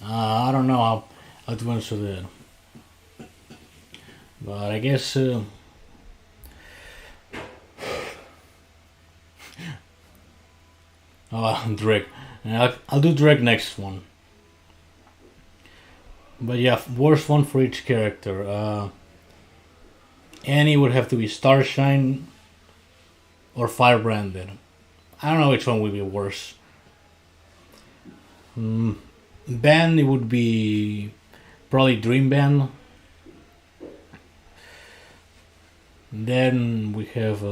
I don't know how to answer that. But I guess... Drake. I'll do Drake next one. But yeah, worst one for each character. Annie would have to be Starshine or Firebranded. I don't know which one would be worse. Ben, it would be probably Dream Ben. Then we have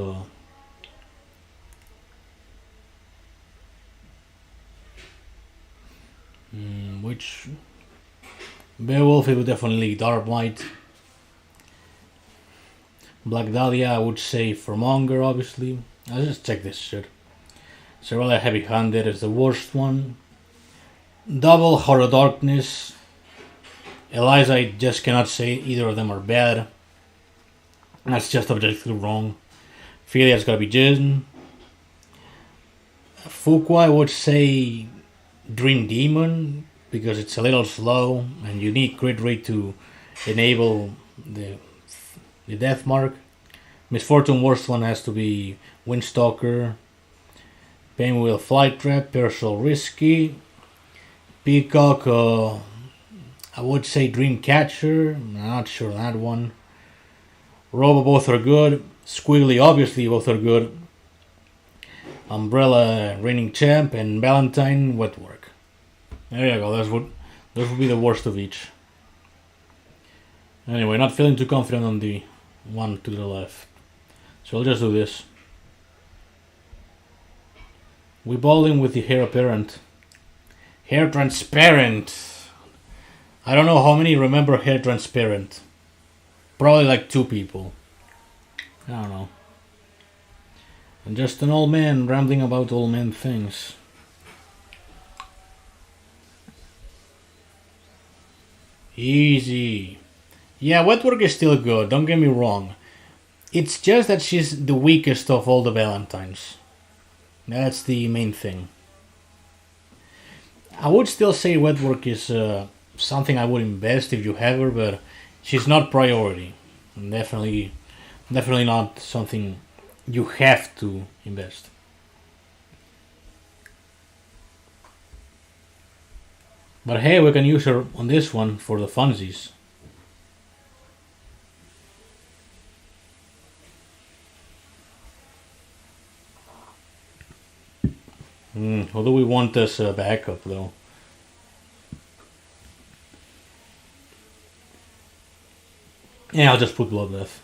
which Beowulf, it would definitely Darkblight. Black Dahlia, I would say for Monger, obviously. I'll just check this shit. Cerella Heavy Handed is the worst one. Double Horror Darkness. Eliza, I just cannot say either of them are bad. That's just objectively wrong. Philia's gotta be Jin. Fuqua, I would say Dream Demon, because it's a little slow and you need crit rate to enable the death mark. Misfortune worst one has to be Windstalker. Painwheel Flight Trap, Persil Risky. Peacock, I would say Dreamcatcher. I'm not sure on that one. Robo, both are good. Squiggly, obviously, both are good. Umbrella, Reigning Champ, and Valentine, Wetwork. There you go. Those would be the worst of each. Anyway, not feeling too confident on the one to the left. So I'll just do this. We ball in with the hair apparent. Hair transparent. I don't know how many remember hair transparent. Probably like 2 people. I don't know. I'm just an old man rambling about old man things. Easy. Yeah, Wetwork is still good, don't get me wrong. It's just that she's the weakest of all the Valentines. That's the main thing. I would still say Wetwork is something I would invest if you have her, but she's not priority. Definitely not something you have to invest. But hey, we can use her on this one for the funsies. Who do we want as a backup though? Yeah, I'll just put Bloodbath.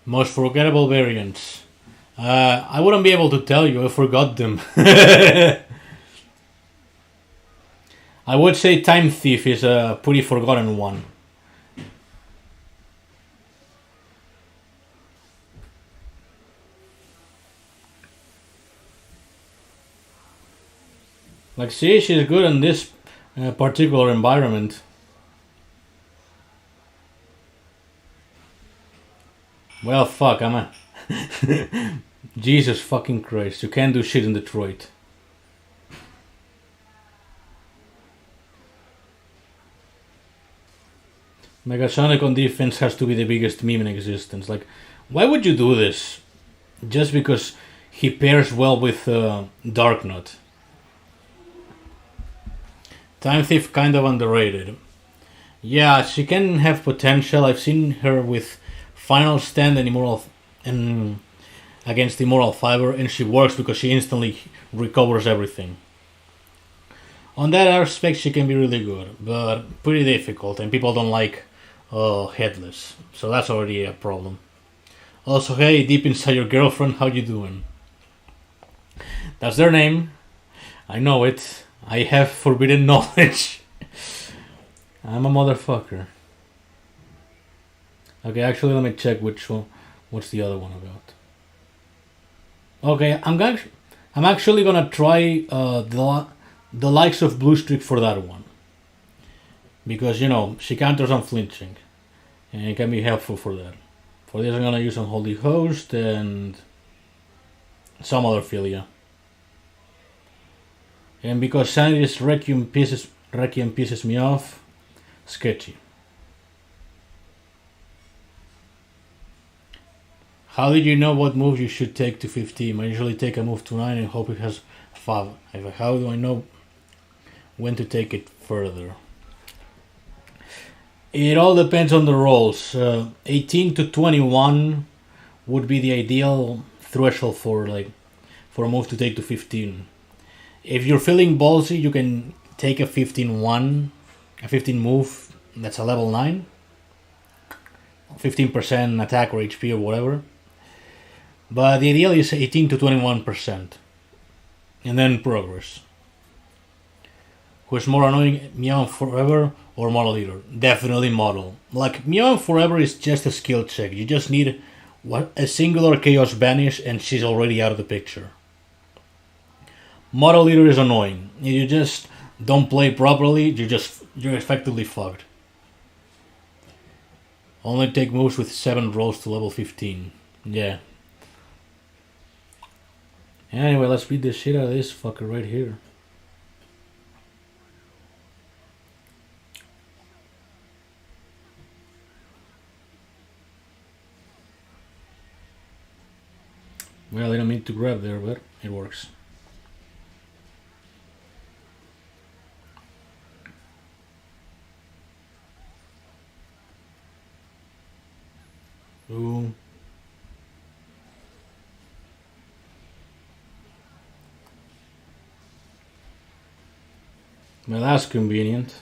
Most forgettable variants. I wouldn't be able to tell you, I forgot them. I would say Time Thief is a pretty forgotten one. Like, see, she's good in this particular environment. Well, fuck, I'm a... Jesus fucking Christ, you can't do shit in Detroit. Megasonic on defense has to be the biggest meme in existence. Like, why would you do this? Just because he pairs well with Darknut. Time Thief kind of underrated. Yeah, she can have potential. I've seen her with Final Stand and Immoral and against Immoral Fiber, and she works because she instantly recovers everything. On that aspect, she can be really good, but pretty difficult, and people don't like Headless, so that's already a problem. Also, hey, deep inside your girlfriend, how you doing? That's their name. I know it. I have forbidden knowledge. I'm a motherfucker. Okay, actually, let me check which one. What's the other one about? Okay, I'm actually gonna try the likes of Blue Streak for that one, because she counters on flinching, and it can be helpful for that. For this, I'm gonna use Unholy Host and some other Philia. And because Sanity's Requiem pisses me off, sketchy. How did you know what move you should take to 15? I usually take a move to 9 and hope it has 5. How do I know when to take it further? It all depends on the rolls. 18 to 21 would be the ideal threshold for a move to take to 15. If you're feeling ballsy, you can take a 15-1, a 15 move that's a level 9, 15% attack or HP or whatever. But the ideal is 18 to 21%. And then progress. Who's more annoying, Meow Forever or Model Eater? Definitely Model. Like, Meow Forever is just a skill check. You just need a singular Chaos Banish and she's already out of the picture. Model Eater is annoying. If you just don't play properly, you're effectively fucked. Only take moves with 7 rolls to level 15. Yeah. Anyway, let's beat the shit out of this fucker right here. Well, I don't need to grab there, but it works. Well, that's convenient.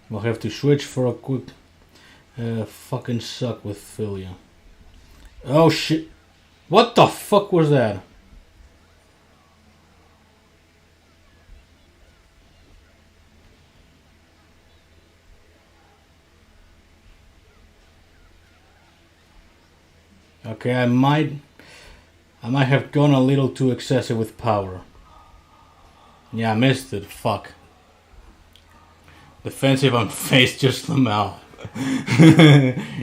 We'll have to switch for a quick fucking suck with Philia. Oh shit. What the fuck was that? Okay, I might have gone a little too excessive with power. Yeah, I missed it. Fuck. Defensive on face, just the mouth.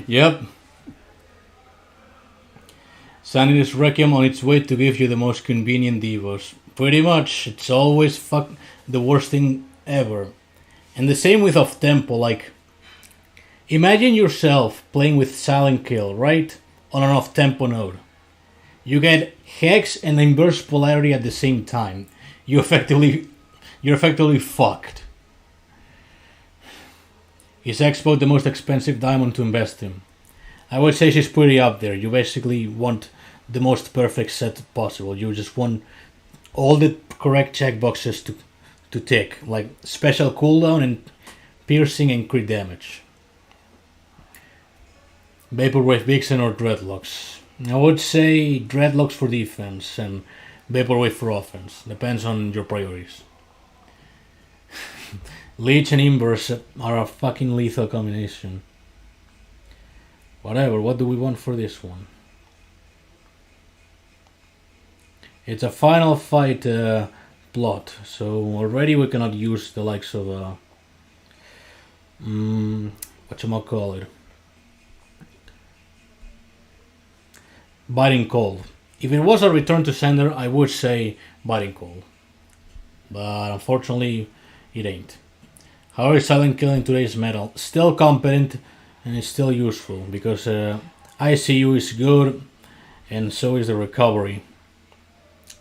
Yep. Sanity's Requiem on its way to give you the most convenient devos. Pretty much, it's always fuck the worst thing ever. And the same with off tempo, like imagine yourself playing with Silent Kill, right? On an off tempo node. You get Hex and inverse polarity at the same time. You're effectively fucked. Is Expo the most expensive diamond to invest in? I would say she's pretty up there. You basically want the most perfect set possible. You just want all the correct checkboxes to tick, like special cooldown and piercing and crit damage. Vaporwave Vixen or Dreadlocks? I would say Dreadlocks for defense and Vaporwave for offense. Depends on your priorities. Leech and Inverse are a fucking lethal combination. Whatever, what do we want for this one? It's a final fight plot, so already we cannot use the likes of whatchamacallit, Biting Cold. If it was a return to sender, I would say Biting Cold, but unfortunately it ain't. However, Silent Kill in today's metal still competent and it's still useful because ICU is good and so is the recovery.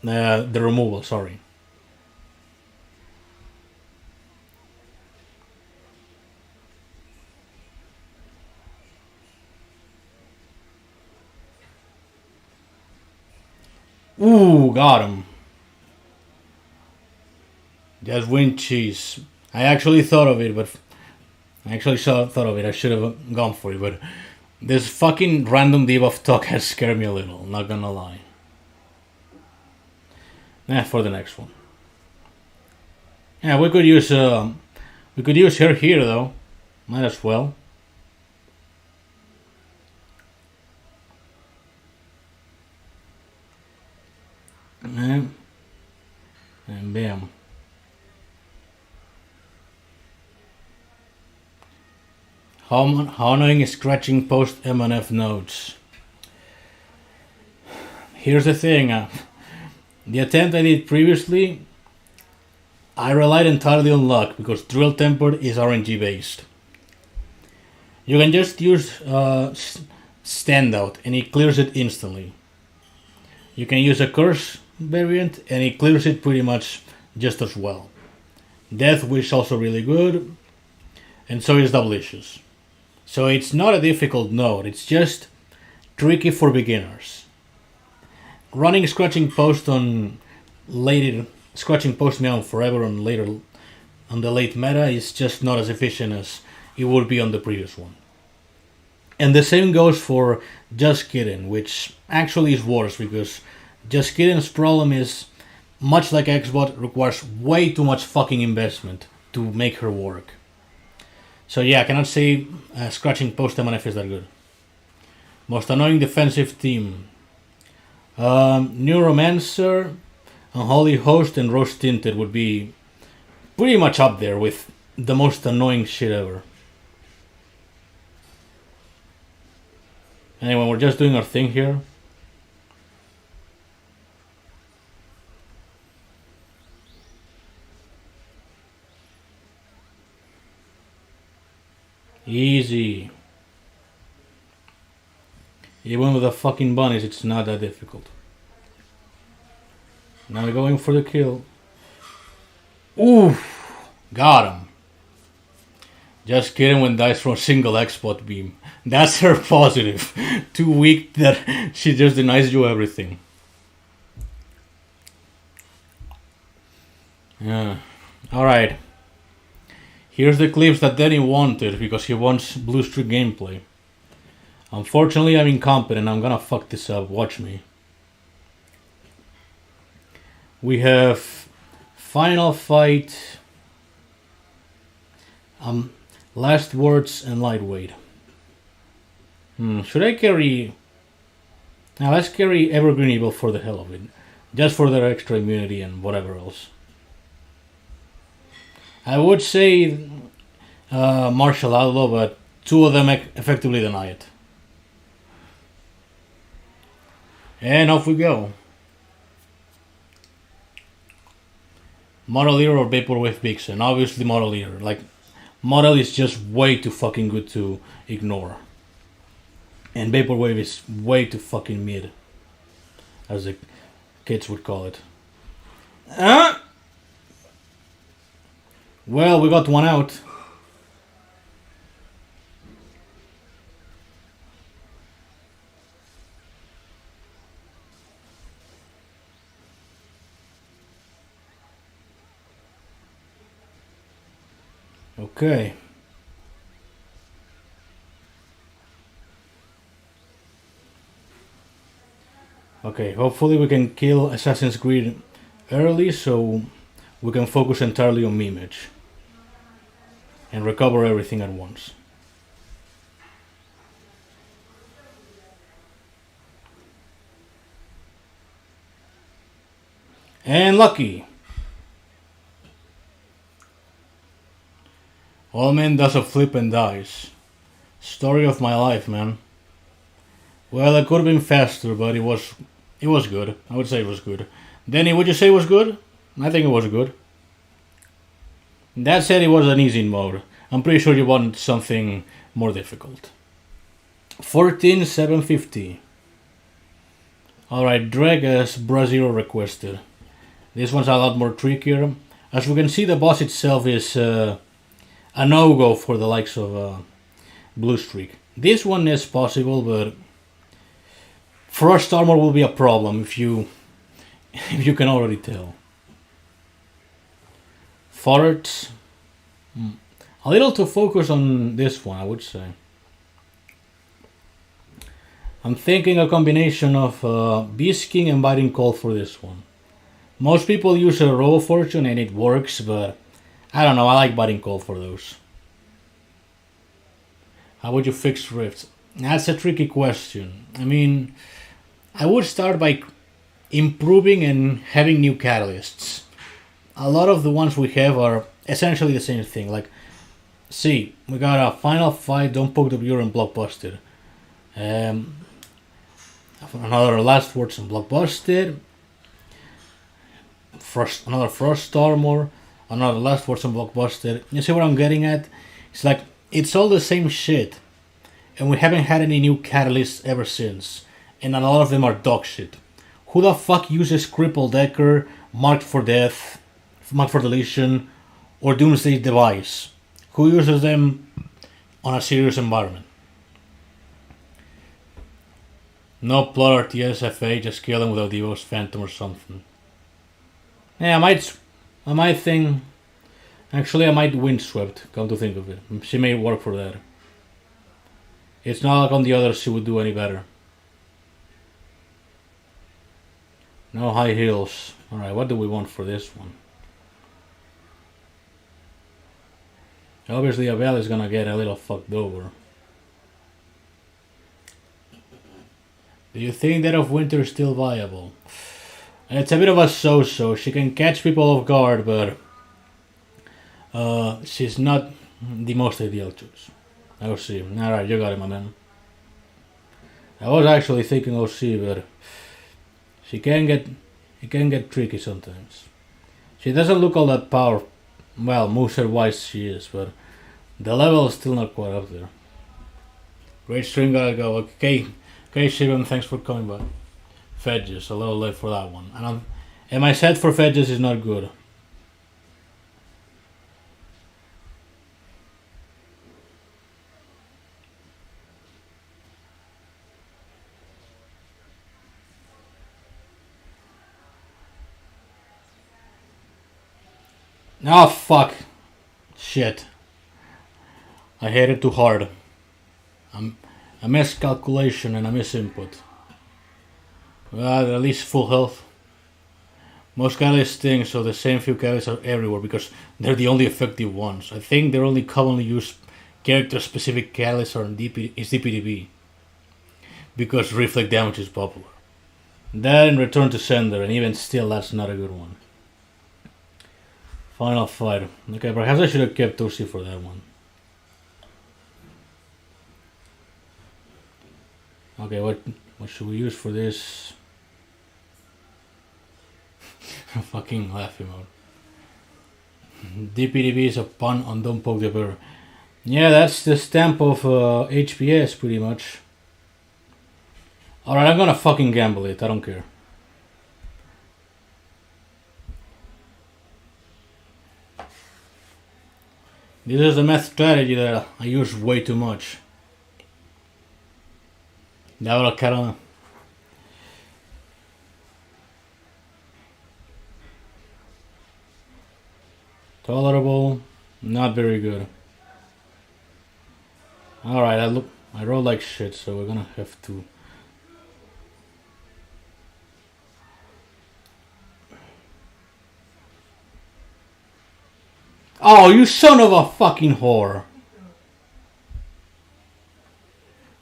The removal, sorry. Ooh, got him. That's wind cheese. I actually thought of it, but I should have gone for it, but this fucking random debuff talk has scared me a little. Not gonna lie. For the next one. Yeah, we could use her here though. Might as well. And bam. How annoying is scratching post MNF nodes? Here's the thing. The attempt I did previously, I relied entirely on luck because Drill Tempered is RNG based. You can just use Standout and it clears it instantly. You can use a Curse variant and it clears it pretty much just as well. Death Wish also really good, and so is Doublicious. So it's not a difficult node, it's just tricky for beginners. Running Scratching Post on later, Scratching Post me on forever on the late meta is just not as efficient as it would be on the previous one. And the same goes for Just Kidding, which actually is worse because Just Kidding's problem is, much like Xbot, requires way too much fucking investment to make her work. So yeah, I cannot say Scratching Post MNF is that good. Most annoying defensive team. Neuromancer, Unholy Host, and Rose Tinted would be pretty much up there with the most annoying shit ever. Anyway, we're just doing our thing here. Easy. Even with the fucking bunnies, it's not that difficult. Now we're going for the kill. Oof! Got him. Just kidding when dies from a single X-Spot beam. That's her positive. Too weak that she just denies you everything. Yeah. Alright. Here's the clips that Danny wanted because he wants Blue Streak gameplay. Unfortunately, I'm incompetent. I'm gonna fuck this up. Watch me. We have final fight, last words, and lightweight. Should I carry? Now let's carry Evergreen Evil for the hell of it, just for their extra immunity and whatever else. I would say Martial Outlaw, but two of them effectively deny it. And off we go. Model Eater or Vaporwave Vixen? Obviously Model Eater. Like, Model is just way too fucking good to ignore. And Vaporwave is way too fucking mid, as the kids would call it. Well, we got one out. Okay. Okay, hopefully we can kill Assassin's Creed early so we can focus entirely on Mimage and recover everything at once. And lucky. All man does a flip and dies. Story of my life, man. Well, it could have been faster, but it was good. I would say it was good. Danny, would you say it was good? I think it was good. That said, it was an easy mode. I'm pretty sure you want something more difficult. 14,750. Alright, drag as Brazil requested. This one's a lot more trickier. As we can see, the boss itself is a no-go for the likes of Blue Streak. This one is possible, but Frost Armor will be a problem if you can already tell. Farts. A little too focused on this one, I would say. I'm thinking a combination of Beast King and Biting Cold for this one. Most people use a Robo Fortune and it works, but I don't know, I like Biting Cold for those. How would you fix Rifts? That's a tricky question. I mean, I would start by improving and having new catalysts. A lot of the ones we have are essentially the same thing. Like, see, we got a final fight, don't poke the beer and Blockbuster. Another last words and Blockbuster. Another Frost Armor. Another last words and Blockbuster. You see what I'm getting at? It's like, it's all the same shit. And we haven't had any new catalysts ever since. And a lot of them are dog shit. Who the fuck uses Crippled Decker, Marked for Death, Marked for Deletion, or Doomsday Device? Who uses them on a serious environment? No plot RTS FA, just kill them without Evo's Phantom or something. Yeah, I might think... Actually, I might Windswept, come to think of it. She may work for that. It's not like on the others she would do any better. No high heels. Alright, what do we want for this one? Obviously, Abel is gonna get a little fucked over. Do you think that of Winter is still viable? It's a bit of a so-so. She can catch people off guard, but she's not the most ideal choice. OC. Alright, you got it, my man. I was actually thinking OC, but it can get tricky sometimes. She doesn't look all that powerful. Well, moveset-wise she is, but the level is still not quite up there. Great stream, gotta go. Okay, Shivam, thanks for coming by. Fedges, a little late for that one. And my set for Fedges is not good. Oh fuck. Shit. I hit it too hard. A miscalculation and a misinput. Well, at least full health. Most catalyst things, so the same few catalysts are everywhere because they're the only effective ones. I think they're only commonly used character-specific catalysts are in DPDB because reflect damage is popular. That and Return to Sender, and even still, that's not a good one. Final fight. Okay, perhaps I should have kept Toshi for that one. Okay, what should we use for this? I'm fucking laughing out. DPDB is a pun on Don't Poke the Bear. Yeah, that's the stamp of HPS, pretty much. Alright, I'm gonna fucking gamble it, I don't care. This is a math strategy that I use way too much. Now I kinda... Tolerable, not very good. Alright, I roll like shit, so we're gonna have to... Oh, you son of a fucking whore!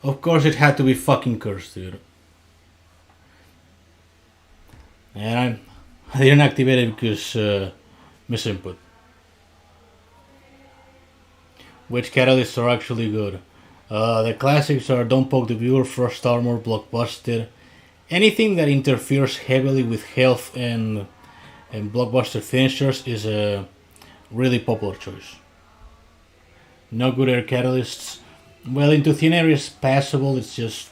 Of course it had to be fucking cursed, dude. And I didn't activate it because misinput. Which catalysts are actually good? The classics are Don't Poke the Viewer, Frost Armor, Blockbuster. Anything that interferes heavily with health and Blockbuster finishers is a really popular choice. No good air catalysts. Well, Into Thin Air is passable, it's just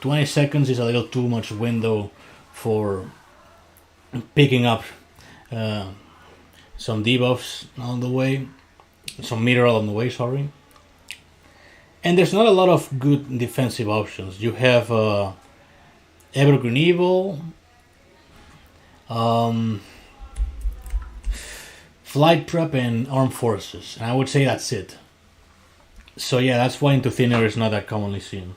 20 seconds is a little too much window for picking up some debuffs on the way. Some mineral on the way, sorry. And there's not a lot of good defensive options. You have Evergreen Evil, Flight Prep, and Armed Forces. And I would say that's it. So yeah, that's why Into Thin Air is not that commonly seen.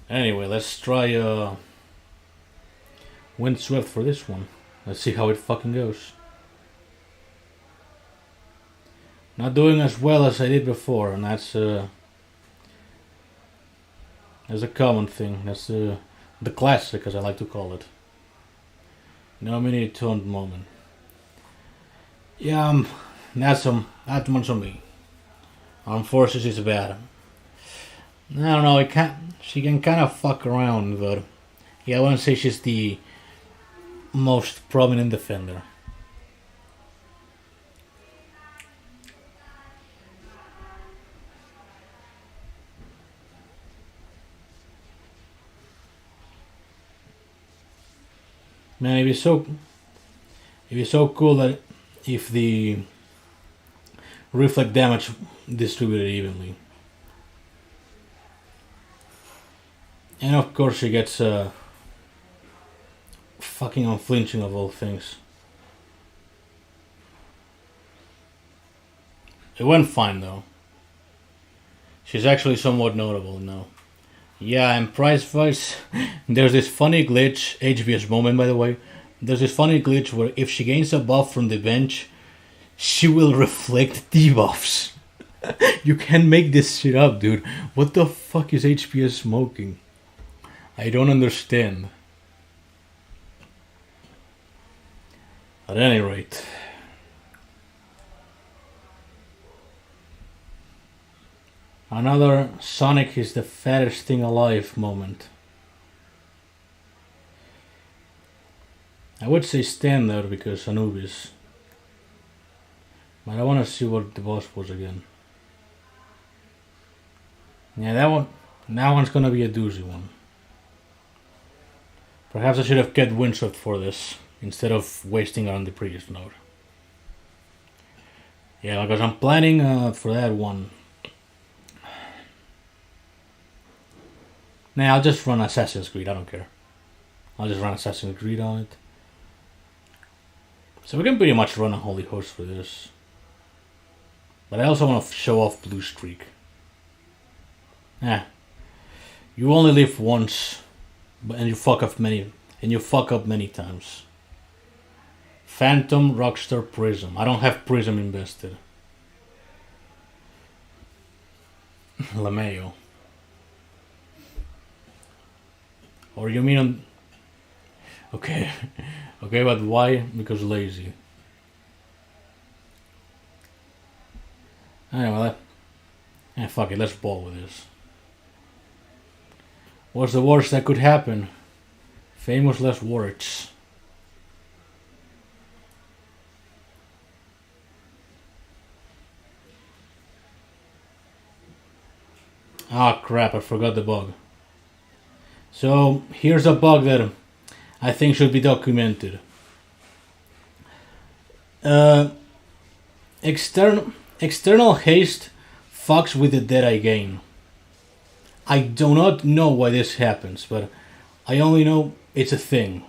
Anyway, let's try Windswept for this one. Let's see how it fucking goes. Not doing as well as I did before, and that's a common thing. That's the classic, as I like to call it. Nominated toned moment. Yeah, that's much on me. Armed Forces is bad. I don't know. She can kind of fuck around, but yeah, I wouldn't say she's the most prominent defender. Man, it'd be so cool that if the reflect damage distributed evenly. And of course she gets fucking unflinching of all things. It went fine though. She's actually somewhat notable now. Yeah, and price-wise, there's this funny glitch, HBS moment by the way, there's this funny glitch where if she gains a buff from the bench, she will reflect debuffs. You can't make this shit up, dude. What the fuck is HBS smoking? I don't understand. At any rate. Another Sonic is the fattest thing alive moment. I would say standout because Anubis. But I want to see what the boss was again. Yeah, that one's gonna be a doozy one. Perhaps I should have kept Windswept for this instead of wasting it on the previous node. Yeah, because I'm planning for that one. Nah, I'll just run Assassin's Creed, I don't care. I'll just run Assassin's Creed on it. So we can pretty much run a Holy Horse for this. But I also want to show off Blue Streak. You only live once, and you fuck up many times. Phantom, Rockstar, Prism. I don't have Prism invested. LeMayo. Or you mean on... Okay. Okay, but why? Because lazy. Anyway, fuck it, let's ball with this. What's the worst that could happen? Famous last words. Ah crap, I forgot the bug. So here's a bug that I think should be documented. External haste fucks with the Deadeye gain. I do not know why this happens, but I only know it's a thing.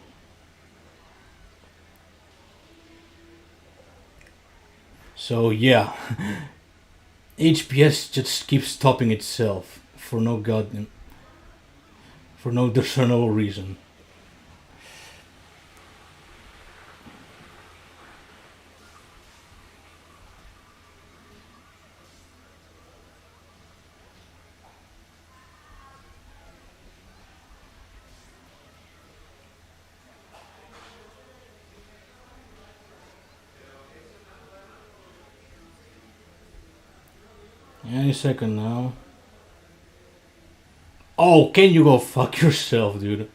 So yeah, HPS just keeps stopping itself for no discernible reason. Any second now. Oh, can you go fuck yourself, dude?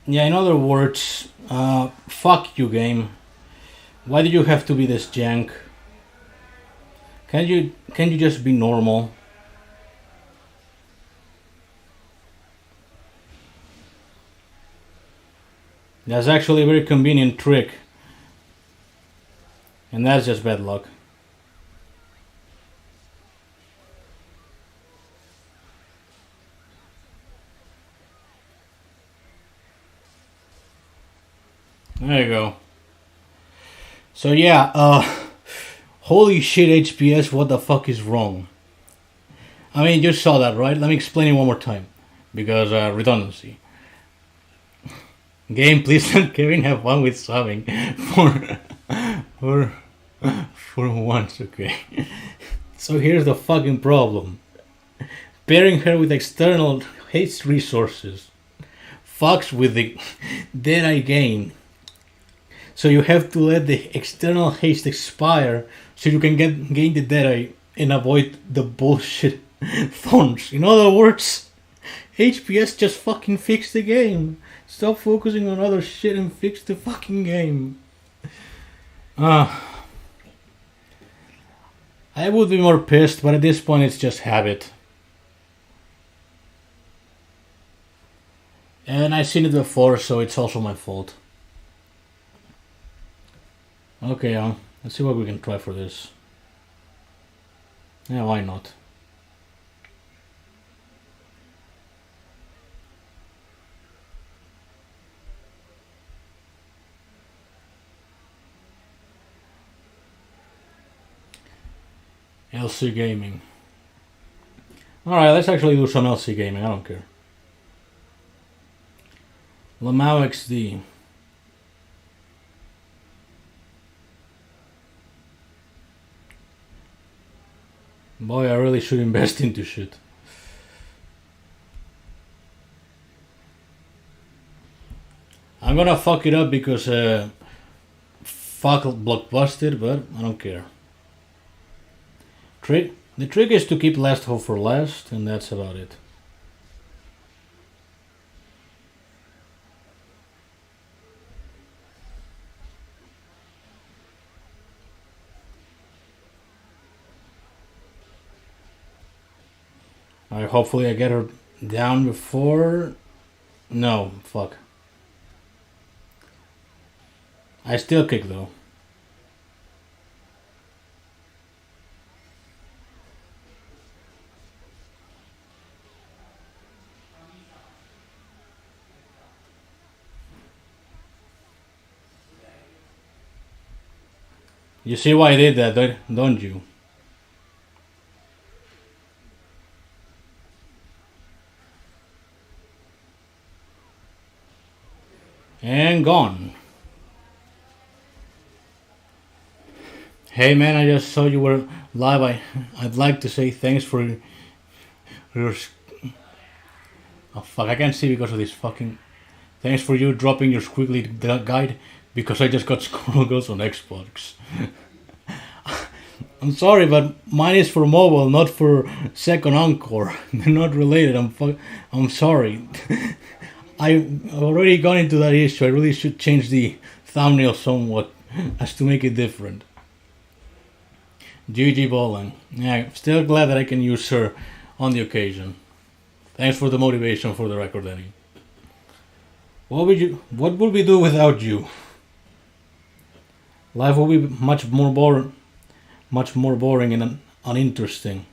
Yeah, in other words, fuck you, game. Why did you have to be this jank? Can't you just be normal? That's actually a very convenient trick. And that's just bad luck. There you go. So yeah, holy shit HPS, what the fuck is wrong? I mean, you saw that, right? Let me explain it one more time. Because, redundancy. Game, please let Kevin have fun with subbing for once, okay? So here's the fucking problem. Pairing her with external haste resources fucks with the Deadeye gain. So you have to let the external haste expire so you can gain the Deadeye and avoid the bullshit thorns. In other words, HPS just fucking fix the game. Stop focusing on other shit and fix the fucking game. I would be more pissed, but at this point it's just habit. And I've seen it before, so it's also my fault. Okay, let's see what we can try for this. Yeah, why not? LC gaming. Alright, let's actually do some LC gaming, I don't care. Lamau XD. Boy, I really should invest into shit. I'm gonna fuck it up because fuck Blockbusted, but I don't care. The trick is to keep last hope for last, and that's about it. Alright, hopefully I get her down before... No, fuck. I still kick though. You see why I did that, don't you? And gone. Hey man, I just saw you were live. I'd like to say thanks for your. Oh fuck, I can't see because of this fucking. Thanks for you dropping your squiggly guide because I just got Skullgirls on Xbox. I'm sorry, but mine is for mobile, not for second encore. They're not related. I'm sorry. I've already gone into that issue. I really should change the thumbnail somewhat as to make it different. GG Bowling. Yeah, still glad that I can use her on the occasion. Thanks for the motivation for the record, Danny. What would we do without you? Life would be much more boring and uninteresting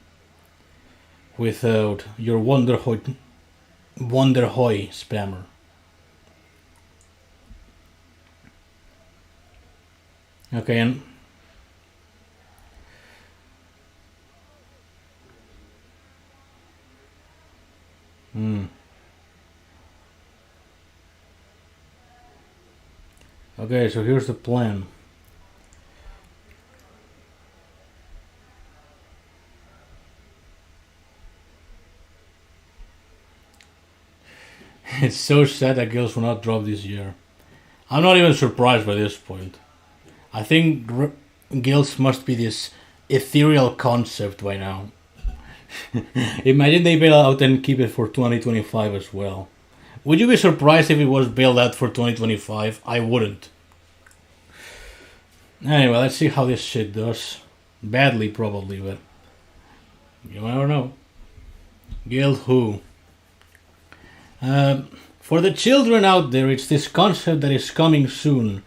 without your Wonderhoy spammer. Okay, and okay, so here's the plan. It's so sad that Gills will not drop this year. I'm not even surprised by this point. I think Gills must be this ethereal concept by now. Imagine they bail out and keep it for 2025 as well. Would you be surprised if it was bailed out for 2025? I wouldn't. Anyway, let's see how this shit does. Badly, probably, but you never know. Guild who? For the children out there, it's this concept that is coming soon,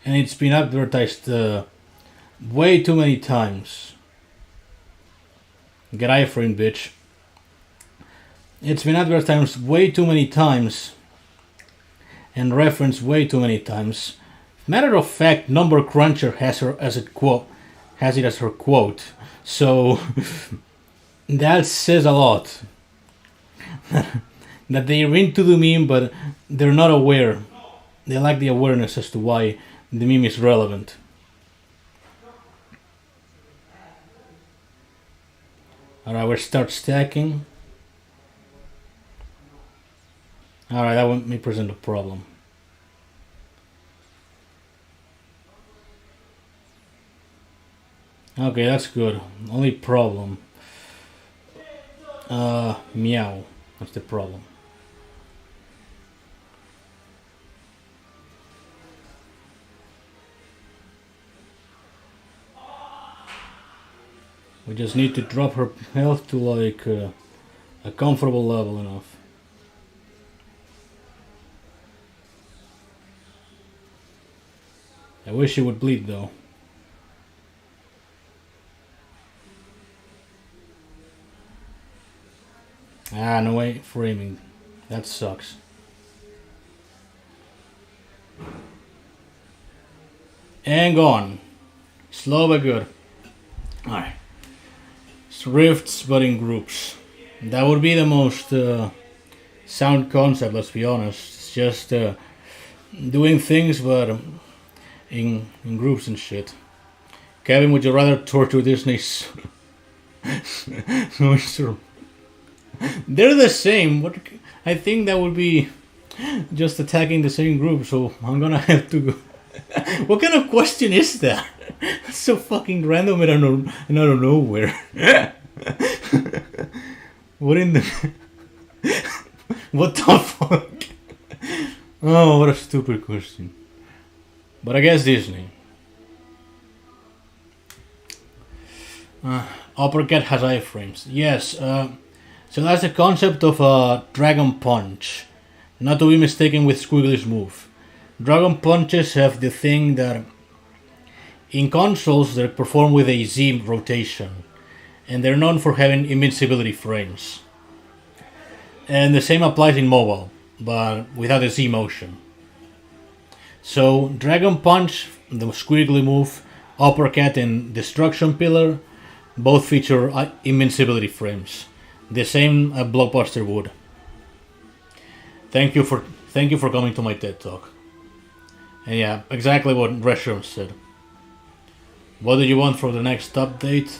and it's been advertised way too many times. Get iframe, bitch. It's been advertised way too many times and referenced way too many times. Matter of fact, Number Cruncher has it as her quote. So that says a lot. That they're into the meme, but they're not aware. They lack the awareness as to why the meme is relevant. Alright, we'll start stacking. Alright, that may present a problem. Okay, that's good. Only problem. Meow. That's the problem. We just need to drop her health to like a comfortable level enough. I wish she would bleed though. Ah, no way framing. That sucks. And gone. Slow but good. Alright. Rifts but in groups. That would be the most sound concept, let's be honest. It's just doing things but in groups and shit. Kevin, would you rather torture Disney's They're the same. What I think that would be just attacking the same group, so I'm gonna have to go. What kind of question is that? That's so fucking random and out of nowhere. What in the... What the fuck? Oh, what a stupid question. But I guess Disney. Uppercut has iframes. Yes, so that's the concept of a Dragon Punch. Not to be mistaken with Squiggly's move. Dragon Punches have the thing that in consoles they're performed with a Z rotation. And they're known for having invincibility frames. And the same applies in mobile, but without a Z motion. So Dragon Punch, the Squiggly move, Uppercut and Destruction Pillar both feature invincibility frames, the same a Blockbuster would. Thank you for coming to my TED talk. And yeah, exactly what Resham said. What do you want for the next update?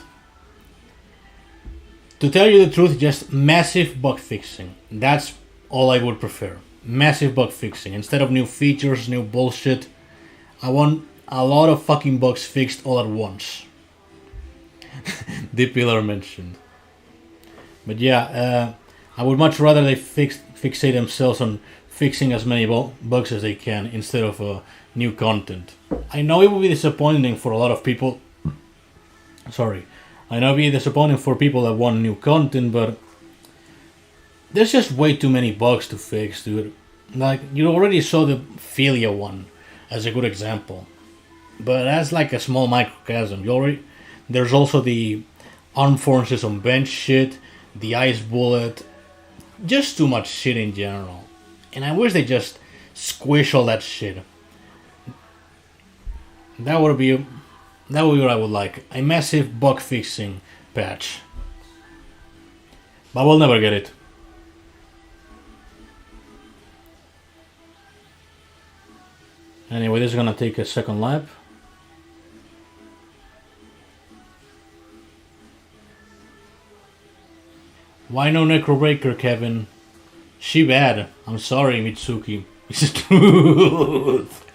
To tell you the truth, just massive bug fixing. That's all I would prefer. Massive bug fixing. Instead of new features, new bullshit, I want a lot of fucking bugs fixed all at once. The pillar mentioned. But yeah, I would much rather they fixate themselves on fixing as many bugs as they can instead of new content. I know it will be disappointing for a lot of people. Sorry. I know it'll be disappointing for people that want new content, but there's just way too many bugs to fix, dude. Like, you already saw the Philia one as a good example. But that's like a small microcosm. There's also the arm forces on bench shit, the ice bullet, just too much shit in general. And I wish they just squish all that shit. That would be what I would like. A massive bug fixing patch. But we'll never get it. Anyway, this is gonna take a second lap. Why no Necrobreaker, Kevin? She bad. I'm sorry, Mitsuki. It's the truth.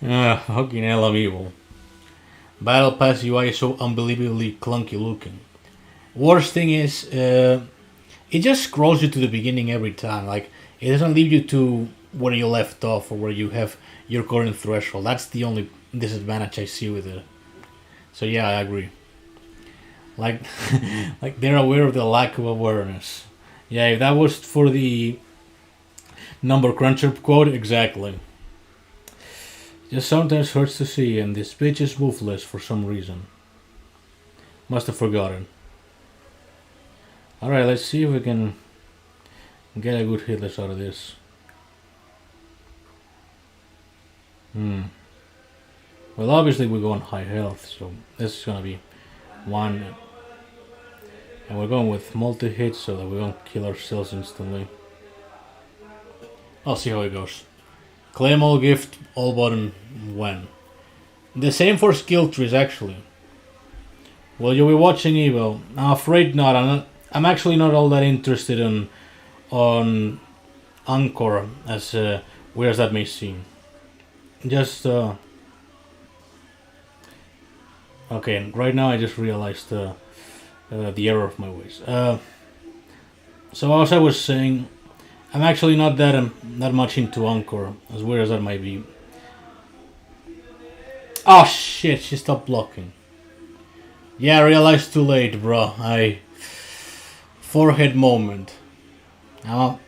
Fucking hell, I'm evil. Battle Pass UI is so unbelievably clunky looking. Worst thing is, it just scrolls you to the beginning every time. Like, it doesn't leave you to where you left off or where you have your current threshold. That's the only disadvantage I see with it. So yeah, I agree. Like, like they're aware of the lack of awareness. Yeah, if that was for the number cruncher quote, exactly. Just sometimes hurts to see, and this bitch is wolfless for some reason. Must have forgotten. Alright, let's see if we can get a good hitless out of this. Well, obviously we go on high health, so this is gonna be one. And we're going with multi-hit so that we don't kill ourselves instantly. I'll see how it goes. Claim all gift, all button, when. The same for skill trees, actually. Will you be watching Evo? I'm afraid not. I'm actually not all that interested on Anchor, as weird as that may seem. Just okay. Right now, I just realized the error of my ways. So as I was saying, I'm actually not that much into Anchor, as weird as that might be. Oh shit! She stopped blocking. Yeah, I realized too late, bro. Forehead moment. I'm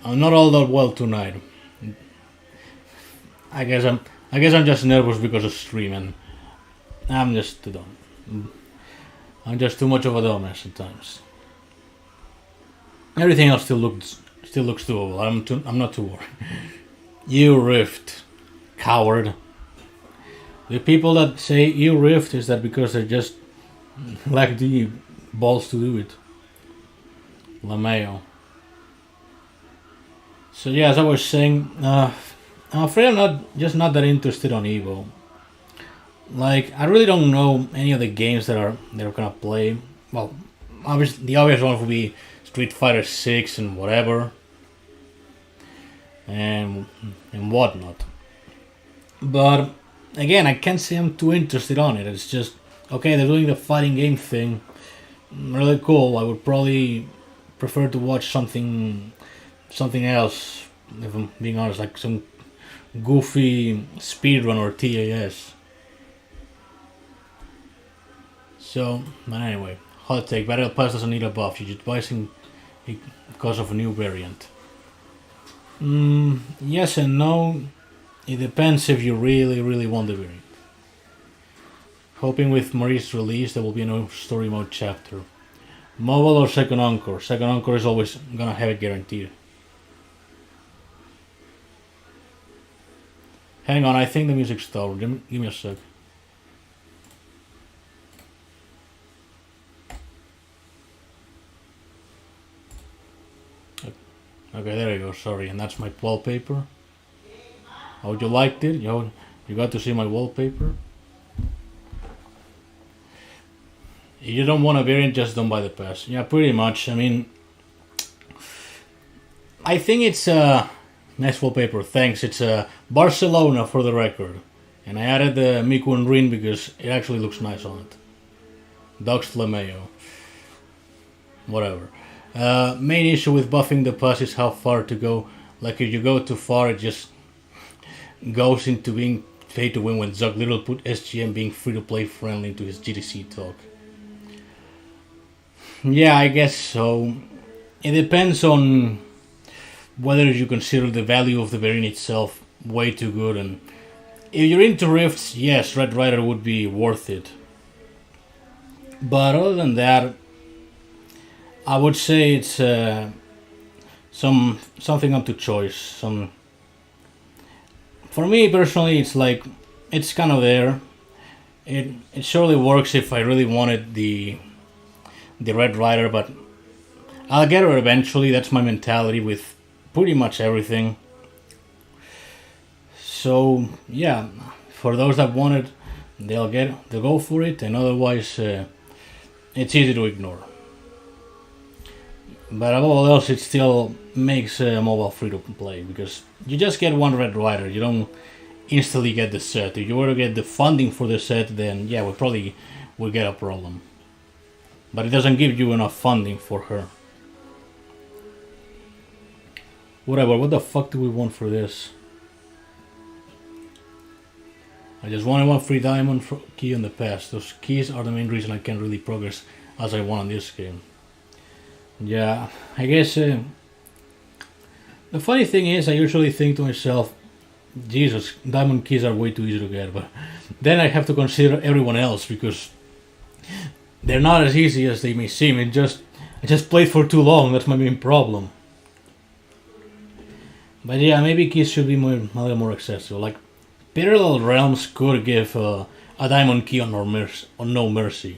not all that well tonight. I guess I'm just nervous because of stream, and I'm just too dumb. I'm just too much of a dumbass at times. Everything else still looks doable. I'm not too worried. You rift, coward. The people that say you rift, is that because they just lack the balls to do it. LaMayo. So yeah, as I was saying, I'm afraid I'm not that interested on Evo. Like, I really don't know any of the games that they're gonna play. Well, the obvious one would be Street Fighter 6 and whatever, and whatnot. But again, I can't say I'm too interested on it. It's just okay. They're doing the fighting game thing, really cool. I would probably prefer to watch something else. If I'm being honest, like some goofy speedrun or TAS. So, but anyway, hot take. Battle Pass doesn't need a buff. You're just buying it because of a new variant. Yes and no. It depends if you really, really want the variant. Hoping with Marie's release there will be a new story mode chapter. Mobile or second encore? Second encore is always gonna have it guaranteed. Hang on, I think the music stopped. Give me a sec. Okay, there you go. Sorry, and that's my wallpaper. How you liked it? You got to see my wallpaper. You don't want a variant, just don't buy the pass. Yeah, pretty much. I mean, I think it's nice wallpaper. Thanks. It's Barcelona for the record, and I added the Miku and Rin because it actually looks nice on it. Dogs Flameo. Whatever. Main issue with buffing the pass is how far to go. Like if you go too far, it just goes into being pay to win when Zug Little put SGM being free to play friendly into his GTC talk. Yeah, I guess so. It depends on whether you consider the value of the variant itself way too good, and if you're into rifts, yes, Red Rider would be worth it. But other than that, I would say it's something up to choice. For me personally, it's like it's kind of there. It surely works if I really wanted the Red Rider, but I'll get her eventually. That's my mentality with pretty much everything. So yeah, for those that want it, they'll go for it, and otherwise, it's easy to ignore. But above all else, it still makes mobile free to play because you just get one Red Rider. You don't instantly get the set. If you were to get the funding for the set, then yeah, we probably will get a problem. But it doesn't give you enough funding for her. Whatever, what the fuck do we want for this? I just wanted one free diamond key in the past. Those keys are the main reason I can't really progress as I want in this game. Yeah, I guess the funny thing is I usually think to myself, Jesus, diamond keys are way too easy to get, but then I have to consider everyone else because they're not as easy as they may seem. I just played for too long, that's my main problem. But yeah, maybe keys should be a little more accessible. Like, Parallel Realms could give a diamond key on No Mercy.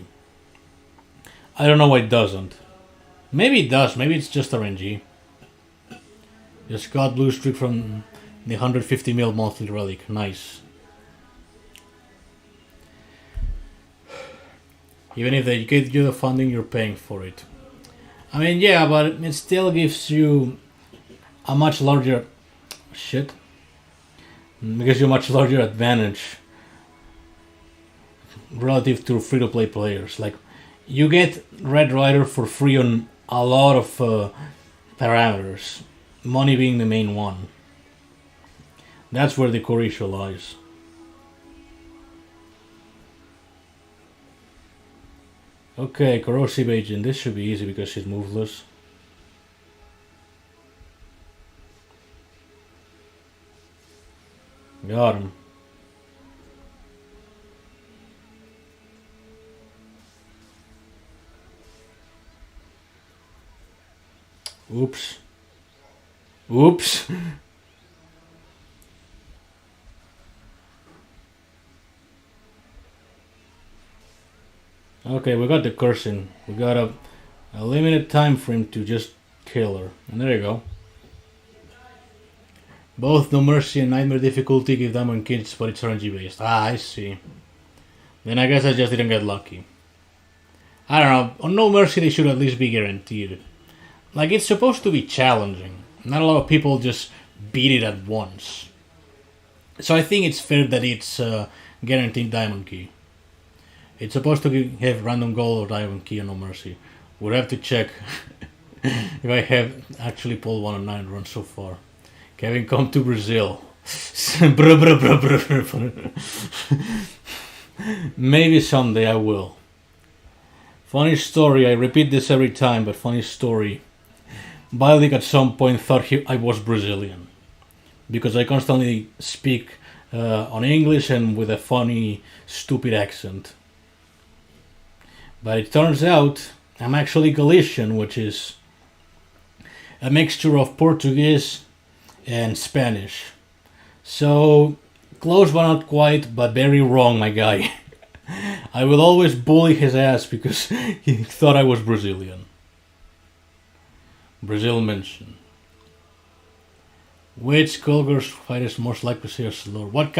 I don't know why it doesn't. Maybe it does, maybe it's just RNG. Just got blue streak from the 150 mil monthly relic, nice. Even if they give you the funding, you're paying for it. I mean, yeah, but it still gives you a much larger shit. It gives you a much larger advantage relative to free-to-play players. Like, you get Red Rider for free on a lot of parameters, money being the main one. That's where the core issue lies. Okay, Corrosive Agent, this should be easy because she's moveless. Got him. Oops. Oops. Okay, we got the cursing. We got a limited time frame to just kill her. And there you go. Both No Mercy and Nightmare difficulty give diamond kills, but it's RNG based. Ah, I see. Then I guess I just didn't get lucky. I don't know. On No Mercy they should at least be guaranteed. Like, it's supposed to be challenging. Not a lot of people just beat it at once. So I think it's fair that it's guaranteed diamond key. It's supposed to have random gold or diamond key on No Mercy. We'll have to check if I have actually pulled 1 on 9 runs so far. Kevin, come to Brazil. Maybe someday I will. Funny story, I repeat this every time, but funny story. Balik at some point thought I was Brazilian. Because I constantly speak on English and with a funny, stupid accent. But it turns out I'm actually Galician, which is a mixture of Portuguese and Spanish. So Close but not quite, but very wrong, my guy. I will always bully his ass because he thought I was Brazilian. Brazil mention. Which Skullgirls fight is most likely to see a slur? What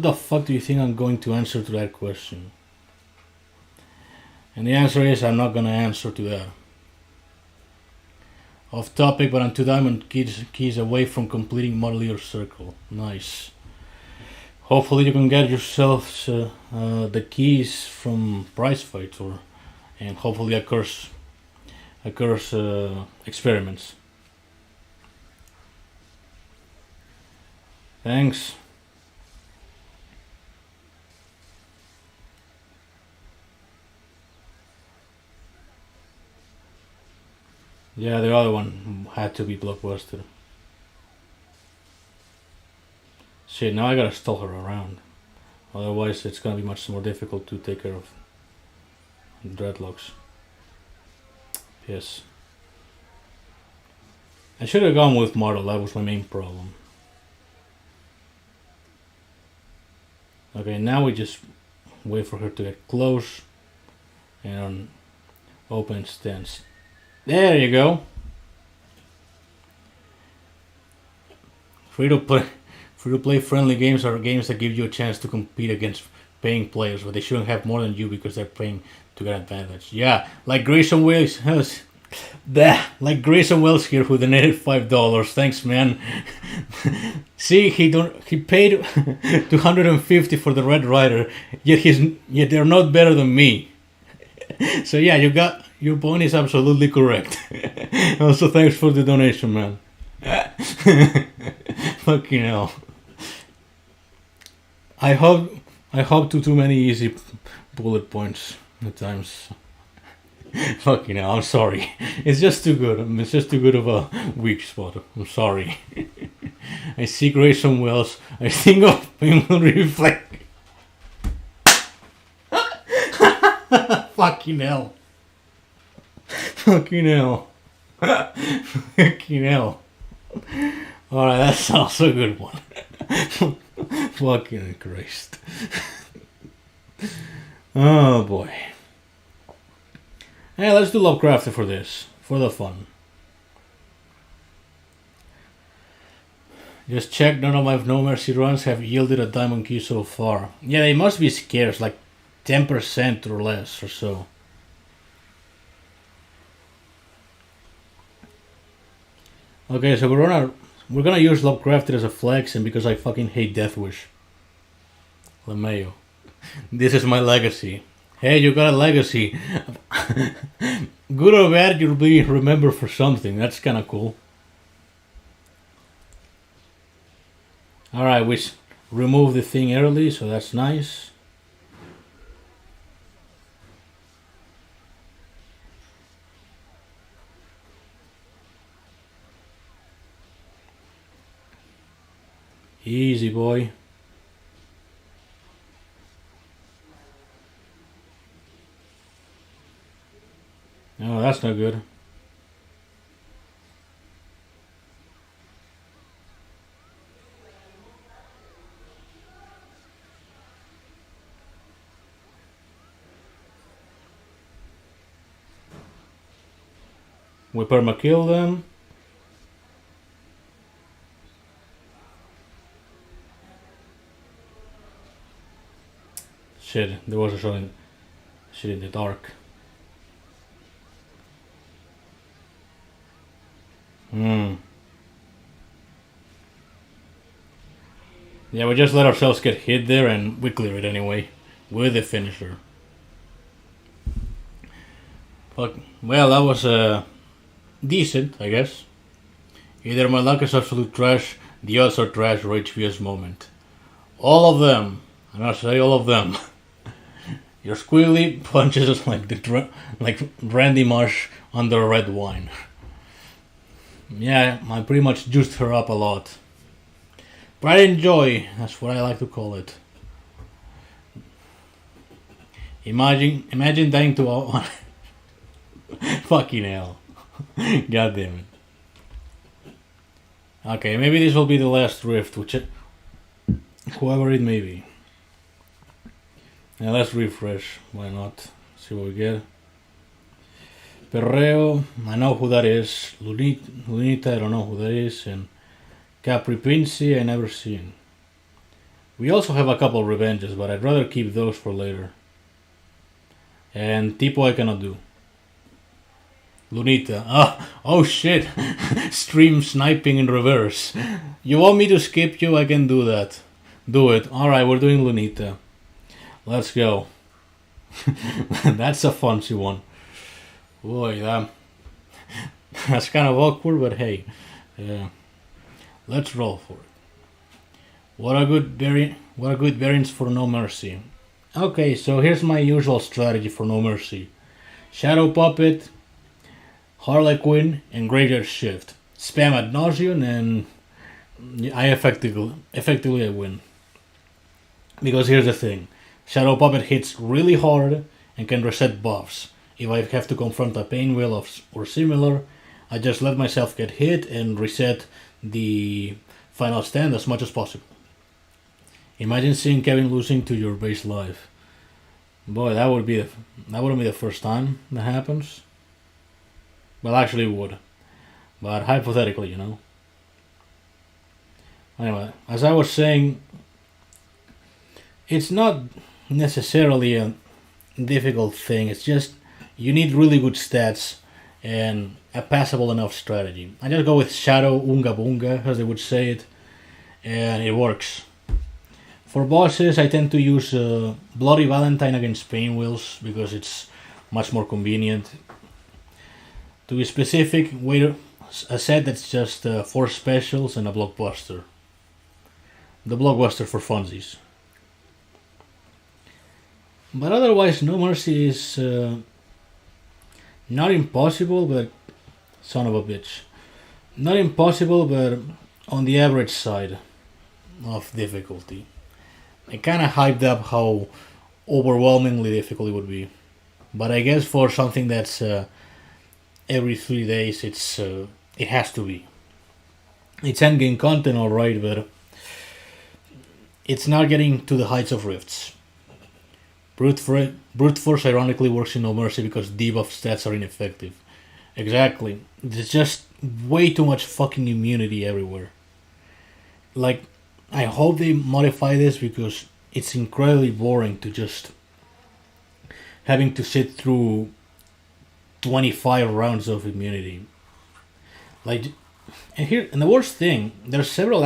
the fuck do you think I'm going to answer to that question? And the answer is I'm not gonna answer to that. Off topic, but I'm 2 diamond keys away from completing Model Year Circle. Nice. Hopefully you can get yourself the keys from prize fights, and hopefully a curse experiments. Thanks. Yeah, the other one had to be Blockbuster. Shit, now I gotta stall her around. Otherwise it's gonna be much more difficult to take care of dreadlocks. Yes. I should have gone with Martel, that was my main problem. Okay, now we just wait for her to get close and open stance. There you go. Free to play friendly games are games that give you a chance to compete against paying players, but they shouldn't have more than you because they're paying to get advantage. Yeah, like Grayson Wells. Like Grayson Wells here who donated $5. Thanks, man. See, he paid $250 for the Red Rider, yet they're not better than me. So yeah, your point is absolutely correct. Also, thanks for the donation, man. Fucking hell. I hope too many easy bullet points at times. Fucking hell, I'm sorry. It's just too good. It's just too good of a weak spot. I'm sorry. I see Grayson Wells. I think of him reflect. Fucking hell. Fucking hell. Fucking hell. Alright, that's also a good one. Fucking Christ. Oh boy. Hey, let's do Lovecrafter for this. For the fun. Just check, none of my No Mercy runs have yielded a diamond key so far. Yeah, they must be scarce, like 10% or less or so. Okay, so we're gonna use Lovecrafted as a flex, and because I fucking hate Deathwish. LeMayo. This is my legacy. Hey, you got a legacy. Good or bad, you'll be remembered for something. That's kinda cool. Alright, we remove the thing early, so that's nice. Easy, boy. Oh, that's no good. We perma-kill them. Shit, there was a shit in the dark. Yeah, we just let ourselves get hit there and we clear it anyway. With the finisher. Fuck. Well, that was decent, I guess. Either my luck is absolute trash, the odds are trash, or HVS moment. All of them. I'm gonna say all of them. Your squealy punches like Randy Marsh under red wine. Yeah, I pretty much juiced her up a lot. Pride and joy, that's what I like to call it. Imagine dying to all. Fucking hell. God damn it. Okay, maybe this will be the last rift, which whoever it may be. Now let's refresh. Why not? See what we get. Perreo, I know who that is. Lunita, I don't know who that is. And Capri Pinci, I never seen. We also have a couple revenges, but I'd rather keep those for later. And Tipo I cannot do. Lunita. Oh shit. Stream sniping in reverse. You want me to skip you? I can do that. Do it. Alright, we're doing Lunita. Let's go. That's a fancy one. Boy, that's kind of awkward, but hey. Let's roll for it. What a good variance for No Mercy. Okay, so here's my usual strategy for No Mercy. Shadow Puppet, Harlequin, and Graveyard Shift. Spam ad nauseum, and I effectively I win. Because here's the thing. Shadow Puppet hits really hard and can reset buffs. If I have to confront a Pain Wheel or similar, I just let myself get hit and reset the final stand as much as possible. Imagine seeing Kevin losing to your base life. Boy, that wouldn't be the first time that happens. Well, actually it would. But hypothetically, you know. Anyway, as I was saying, it's not necessarily a difficult thing. It's just you need really good stats and a passable enough strategy. I just go with Shadow Unga Bunga, as they would say it, and it works. For bosses, I tend to use Bloody Valentine against Pain Wheels because it's much more convenient. To be specific, a set that's just 4 specials and a blockbuster. The blockbuster for funsies. But otherwise, No Mercy is not impossible, but son of a bitch. Not impossible, but on the average side of difficulty. I kind of hyped up how overwhelmingly difficult it would be. But I guess for something that's every 3 days, it has to be. It's endgame content, alright, but it's not getting to the heights of Rifts. Brute Force ironically works in No Mercy because debuff stats are ineffective. Exactly. There's just way too much fucking immunity everywhere. Like, I hope they modify this because it's incredibly boring to just having to sit through 25 rounds of immunity. Like, and the worst thing, there's several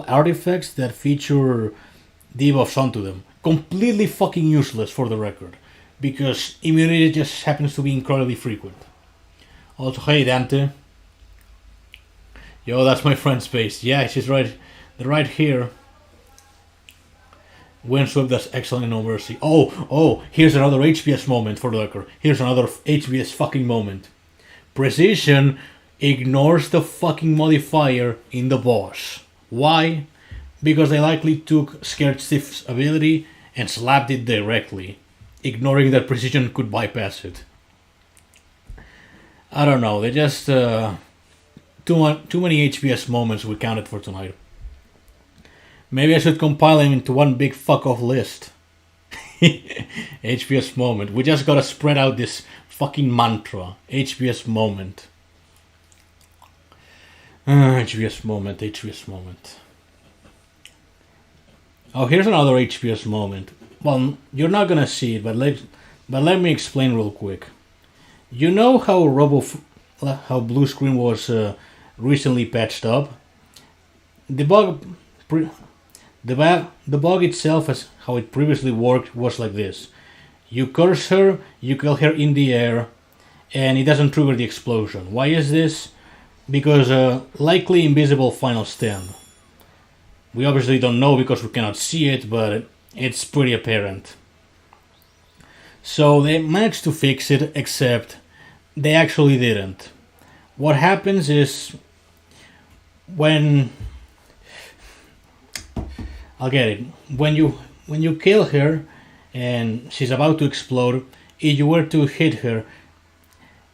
artifacts that feature debuffs onto them. Completely fucking useless for the record, because immunity just happens to be incredibly frequent. Also, hey Dante. Yo, that's my friend's base. Yeah, she's right. They're right here. Windsweep, that's excellent in No Mercy. Oh, here's another HPS moment for the record. Here's another HPS fucking moment. Precision ignores the fucking modifier in the boss. Why? Because they likely took Scared Stiff's ability and slapped it directly, ignoring that Precision could bypass it. I don't know, they just too many HPS moments we counted for tonight. Maybe I should compile them into one big fuck off list. HPS moment. We just gotta spread out this fucking mantra. HPS moment. HPS moment. Oh, here's another HPS moment. Well, you're not gonna see it, but let me explain real quick. You know how blue screen was recently patched up? The bug itself, as how it previously worked, was like this. You curse her, you kill her in the air, and it doesn't trigger the explosion. Why is this? Because likely invisible final stand. We obviously don't know because we cannot see it, but it's pretty apparent. So they managed to fix it, except they actually didn't. What happens is when you kill her and she's about to explode, if you were to hit her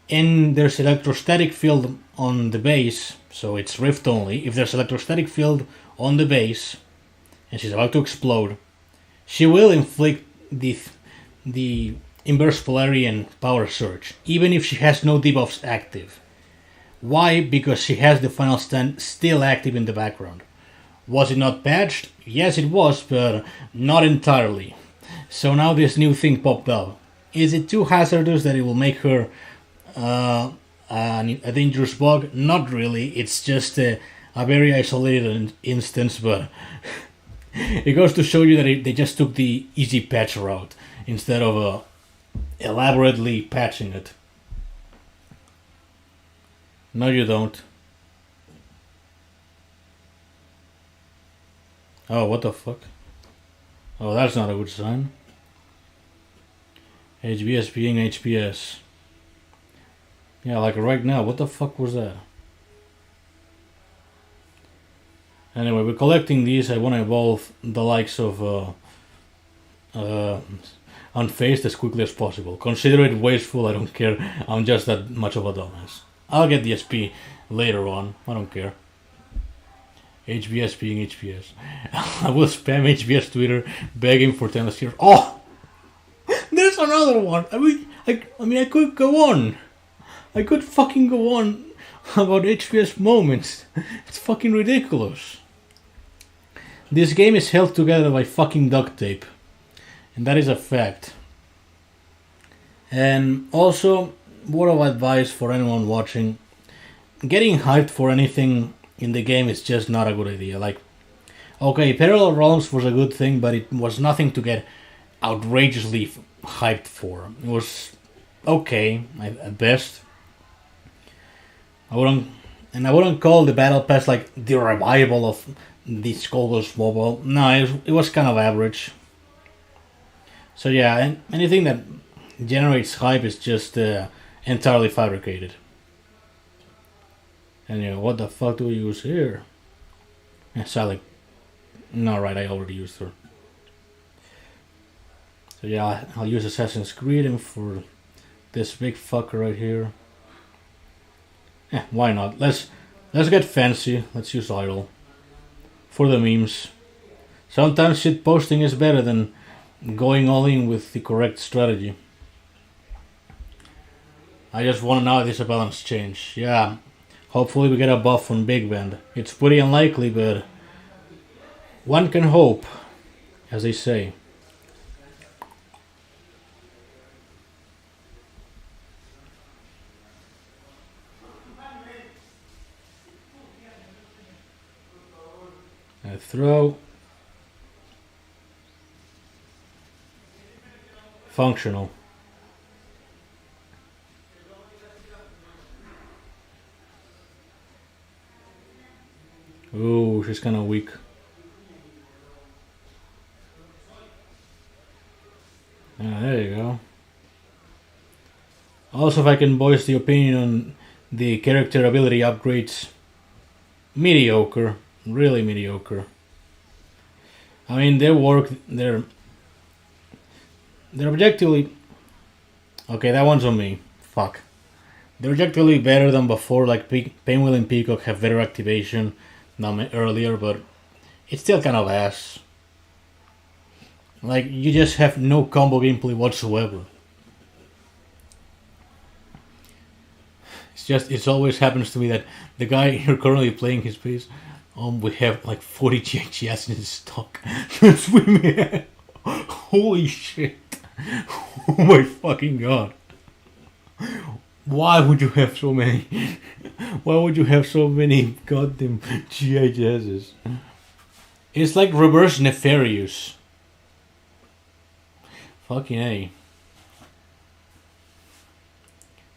and there's electrostatic field on the base, so it's rift only. If there's electrostatic field on the base, and she's about to explode, she will inflict the inverse polarity and power surge, even if she has no debuffs active. Why? Because she has the final stand still active in the background. Was it not patched? Yes, it was, but not entirely. So now this new thing popped up. Is it too hazardous that it will make her a dangerous bug? Not really. It's just a very isolated instance, but it goes to show you that they just took the easy patch route instead of elaborately patching it. No, you don't. Oh, what the fuck? Oh, that's not a good sign. HBS being HBS. Yeah, like right now, what the fuck was that? Anyway, we're collecting these. I want to evolve the likes of Unfazed as quickly as possible. Consider it wasteful, I don't care. I'm just that much of a dumbass. I'll get the SP later on, I don't care. HBS being HBS. I will spam HBS Twitter begging for 10 years. Oh! There's another one! I mean, I could go on. I could fucking go on about HBS moments. It's fucking ridiculous. This game is held together by fucking duct tape. And that is a fact. And also, word of advice for anyone watching. Getting hyped for anything in the game is just not a good idea. Like, okay, Parallel Realms was a good thing, but it was nothing to get outrageously hyped for. It was okay, at best. I wouldn't call the Battle Pass like the revival of the Skullgirls mobile. No, it was kind of average. So yeah, anything that generates hype is just entirely fabricated. And you know, what the fuck do we use here? Sally. No, right, I already used her. So yeah, I'll use Assassin's Creed and for this big fucker right here. Why not? Let's get fancy. Let's use idle. For the memes. Sometimes shit posting is better than going all in with the correct strategy. I just want to know this a balance change. Yeah. Hopefully we get a buff on Big Band. It's pretty unlikely, but one can hope, as they say. I throw. Functional. Ooh, she's kind of weak. There you go. Also, if I can voice the opinion on the character ability upgrades, mediocre, really mediocre. I mean, they work. They're objectively. Okay, that one's on me. Fuck. They're objectively better than before. Like Painwheel and Peacock have better activation than earlier, but it's still kind of ass. Like, you just have no combo gameplay whatsoever. It always happens to me that the guy you're currently playing his piece, we have like 40 GHS in stock. That's with me. Holy shit. Oh my fucking god. Why would you have so many? Why would you have so many goddamn GHSs? It's like reverse nefarious. Fucking A.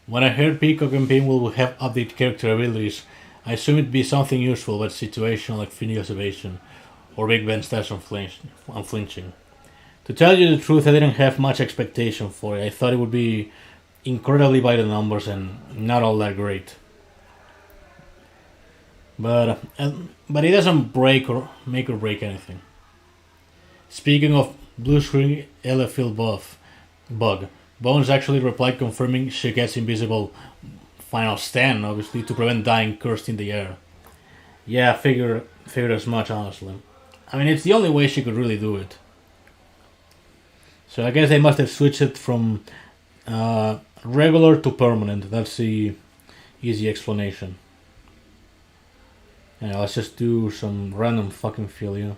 When I heard Peacock and Pinwheel will have updated character abilities, I assumed it'd be something useful but situational like Phineas Evasion or Big Ben Stash Unflinching. To tell you the truth, I didn't have much expectation for it. I thought it would be incredibly by the numbers and not all that great. But it doesn't break or make or break anything. Speaking of blue screen LFL bug, Bones actually replied confirming she gets invisible final stand, obviously, to prevent dying cursed in the air. Yeah, figured as much, honestly. I mean, it's the only way she could really do it. So I guess they must have switched it from regular to permanent. That's the easy explanation. Yeah, let's just do some random fucking filia.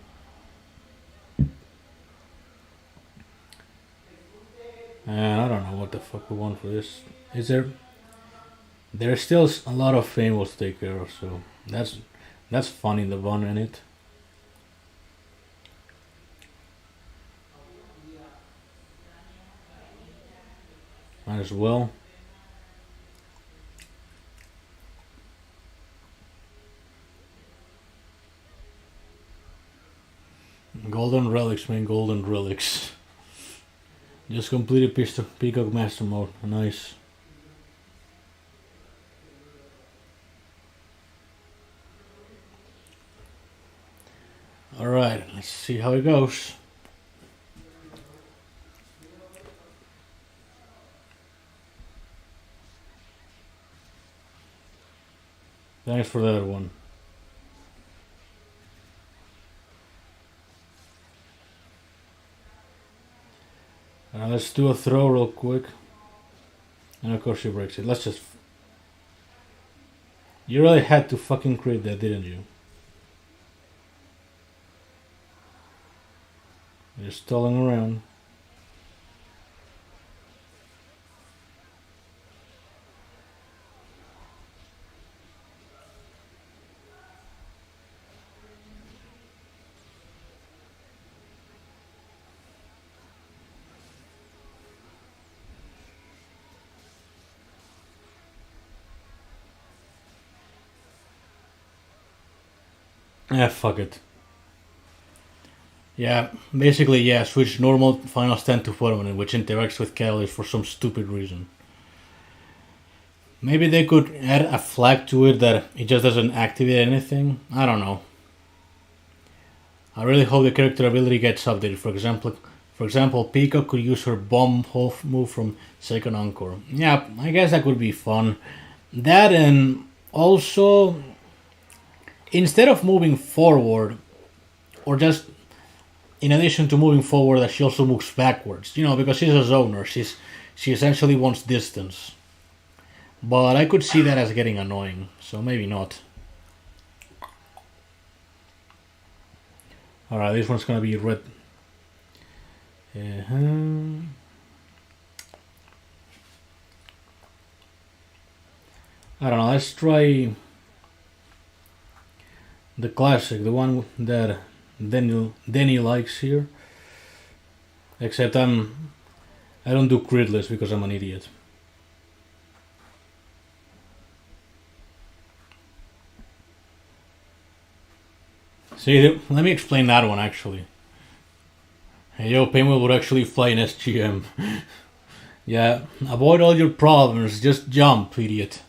And I don't know what the fuck we want for this. Is there? There's still a lot of famous to take care of, so that's funny, the one in it. Might as well. Golden relics, man, golden relics. Just completed Peacock Master Mode. Nice. Alright, let's see how it goes. Thanks for that one. Let's do a throw real quick. And of course she breaks it. Let's just... You really had to fucking crit that, didn't you? You're stalling around. Yeah, fuck it. Yeah, basically, yeah, switch normal final stand to permanent, which interacts with catalyst for some stupid reason. Maybe they could add a flag to it that it just doesn't activate anything. I don't know. I really hope the character ability gets updated. For example, Pika could use her bomb move from second encore. Yeah, I guess that could be fun. That, and also, instead of moving forward, or just in addition to moving forward, that she also moves backwards. You know, because she's a zoner. She essentially wants distance. But I could see that as getting annoying, so maybe not. Alright, this one's gonna be red. I don't know, let's try the classic, the one that Denny likes here. Except I don't do critless because I'm an idiot. See, let me explain that one actually. Hey, yo, Pinwheel would actually fly in SGM. Yeah, avoid all your problems, just jump, idiot.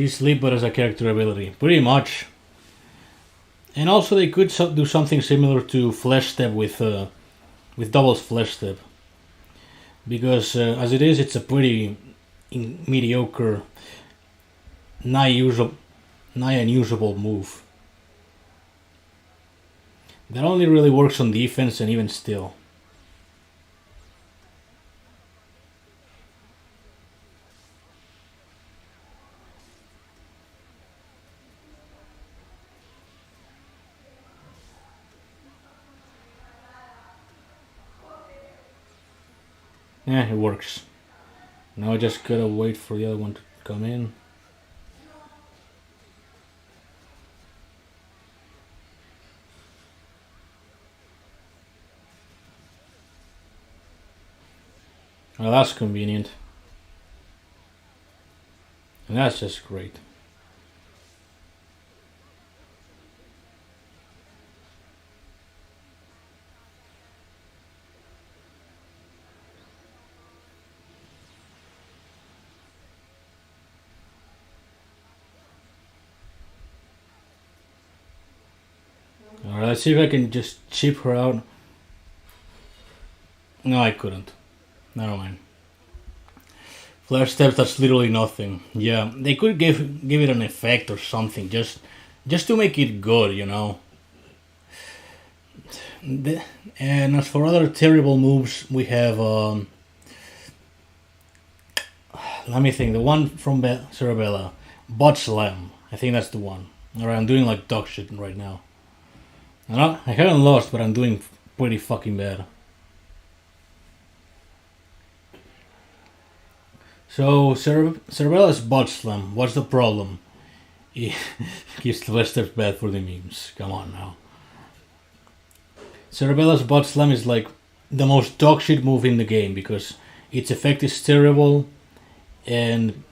Sleep, but as a character ability, pretty much. And also, they could do something similar to Flesh Step with doubles Flesh Step, because as it is, it's a pretty mediocre, nigh unusable move. That only really works on defense, and even still. Yeah, it works. Now I just gotta wait for the other one to come in. Well, that's convenient. And that's just great. Alright, let's see if I can just chip her out. No, I couldn't. Never mind. Flash steps, that's literally nothing. Yeah, they could give it an effect or something, just to make it good, you know. And as for other terrible moves, we have let me think. The one from Cerebella, Butt Slam. I think that's the one. Alright, I'm doing like dog shit right now. I haven't lost, but I'm doing pretty fucking bad. So, Cerebella's Butt Slam, what's the problem? He gives the best steps bad for the memes. Come on now. Cerebella's Butt Slam is like the most dog shit move in the game because its effect is terrible and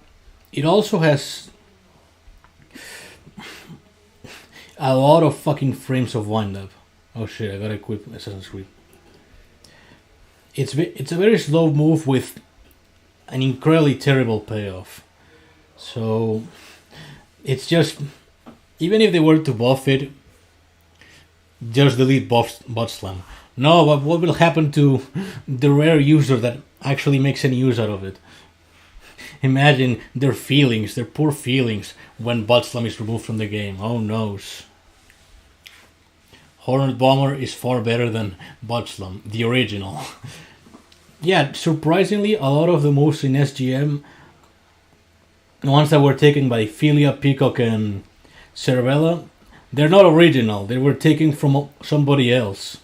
it also has a lot of fucking frames of wind up. Oh shit, I gotta equip Assassin's Creed. It's a very slow move with an incredibly terrible payoff. So it's just, even if they were to buff it, just delete Butt Slam. No, but what will happen to the rare user that actually makes any use out of it? Imagine their feelings, their poor feelings, when Butt Slam is removed from the game. Oh no. Hornet Bomber is far better than Butt Slam, the original. Yeah, surprisingly, a lot of the moves in SGM, the ones that were taken by Philia, Peacock, and Cerebella, they're not original. They were taken from somebody else.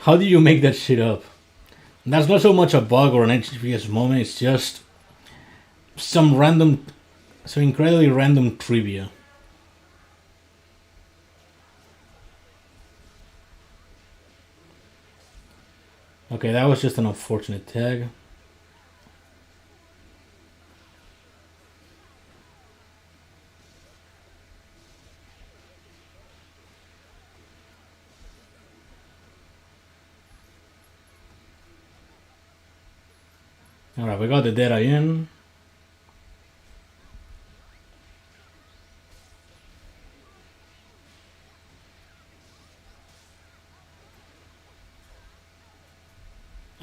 How do you make that shit up? That's not so much a bug or an HPS moment, it's just some incredibly random trivia. Okay, that was just an unfortunate tag. Alright, we got the data in.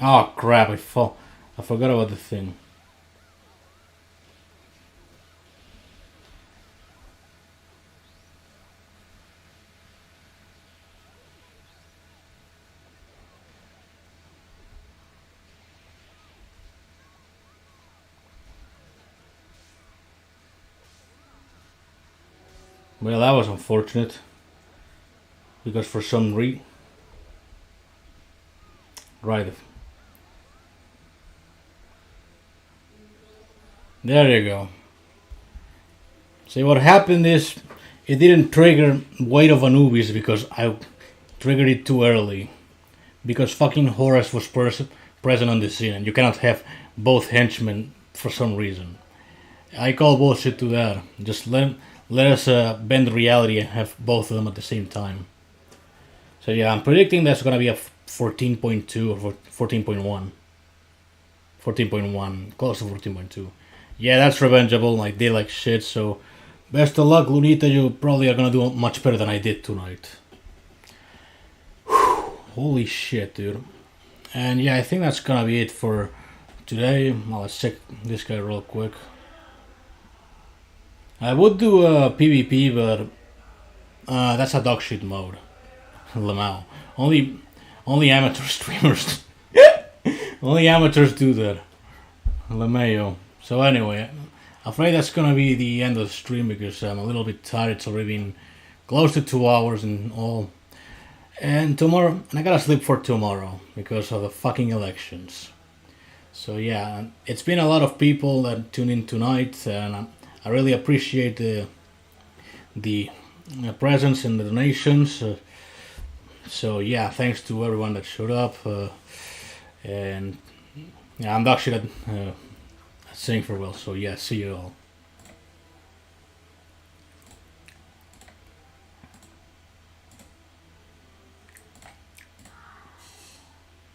Oh crap, I forgot about the thing. Well, that was unfortunate. Because for some reason... Right. There you go. See, what happened is it didn't trigger Weight of Anubis because I triggered it too early. Because fucking Horus was present on the scene and you cannot have both henchmen for some reason. I call bullshit to that. Just let us bend reality and have both of them at the same time. So yeah, I'm predicting that's gonna be a 14.2 or 14.1. 14.1, close to 14.2. Yeah, that's revengeable. I did like shit, so best of luck, Lunita. You probably are gonna do much better than I did tonight. Whew, holy shit, dude. And yeah, I think that's gonna be it for today. Well, let's check this guy real quick. I would do a PvP, but that's a dog shit mode. Lamau. Only amateur streamers. Only amateurs do that. LeMayo. So anyway, I'm afraid that's gonna be the end of the stream because I'm a little bit tired. It's already been close to 2 hours and all. And tomorrow, and I gotta sleep for tomorrow because of the fucking elections. So yeah, it's been a lot of people that tune in tonight, and I really appreciate the presence and the donations. So yeah, thanks to everyone that showed up. And yeah, I'm actually saying farewell. So yeah, see you all.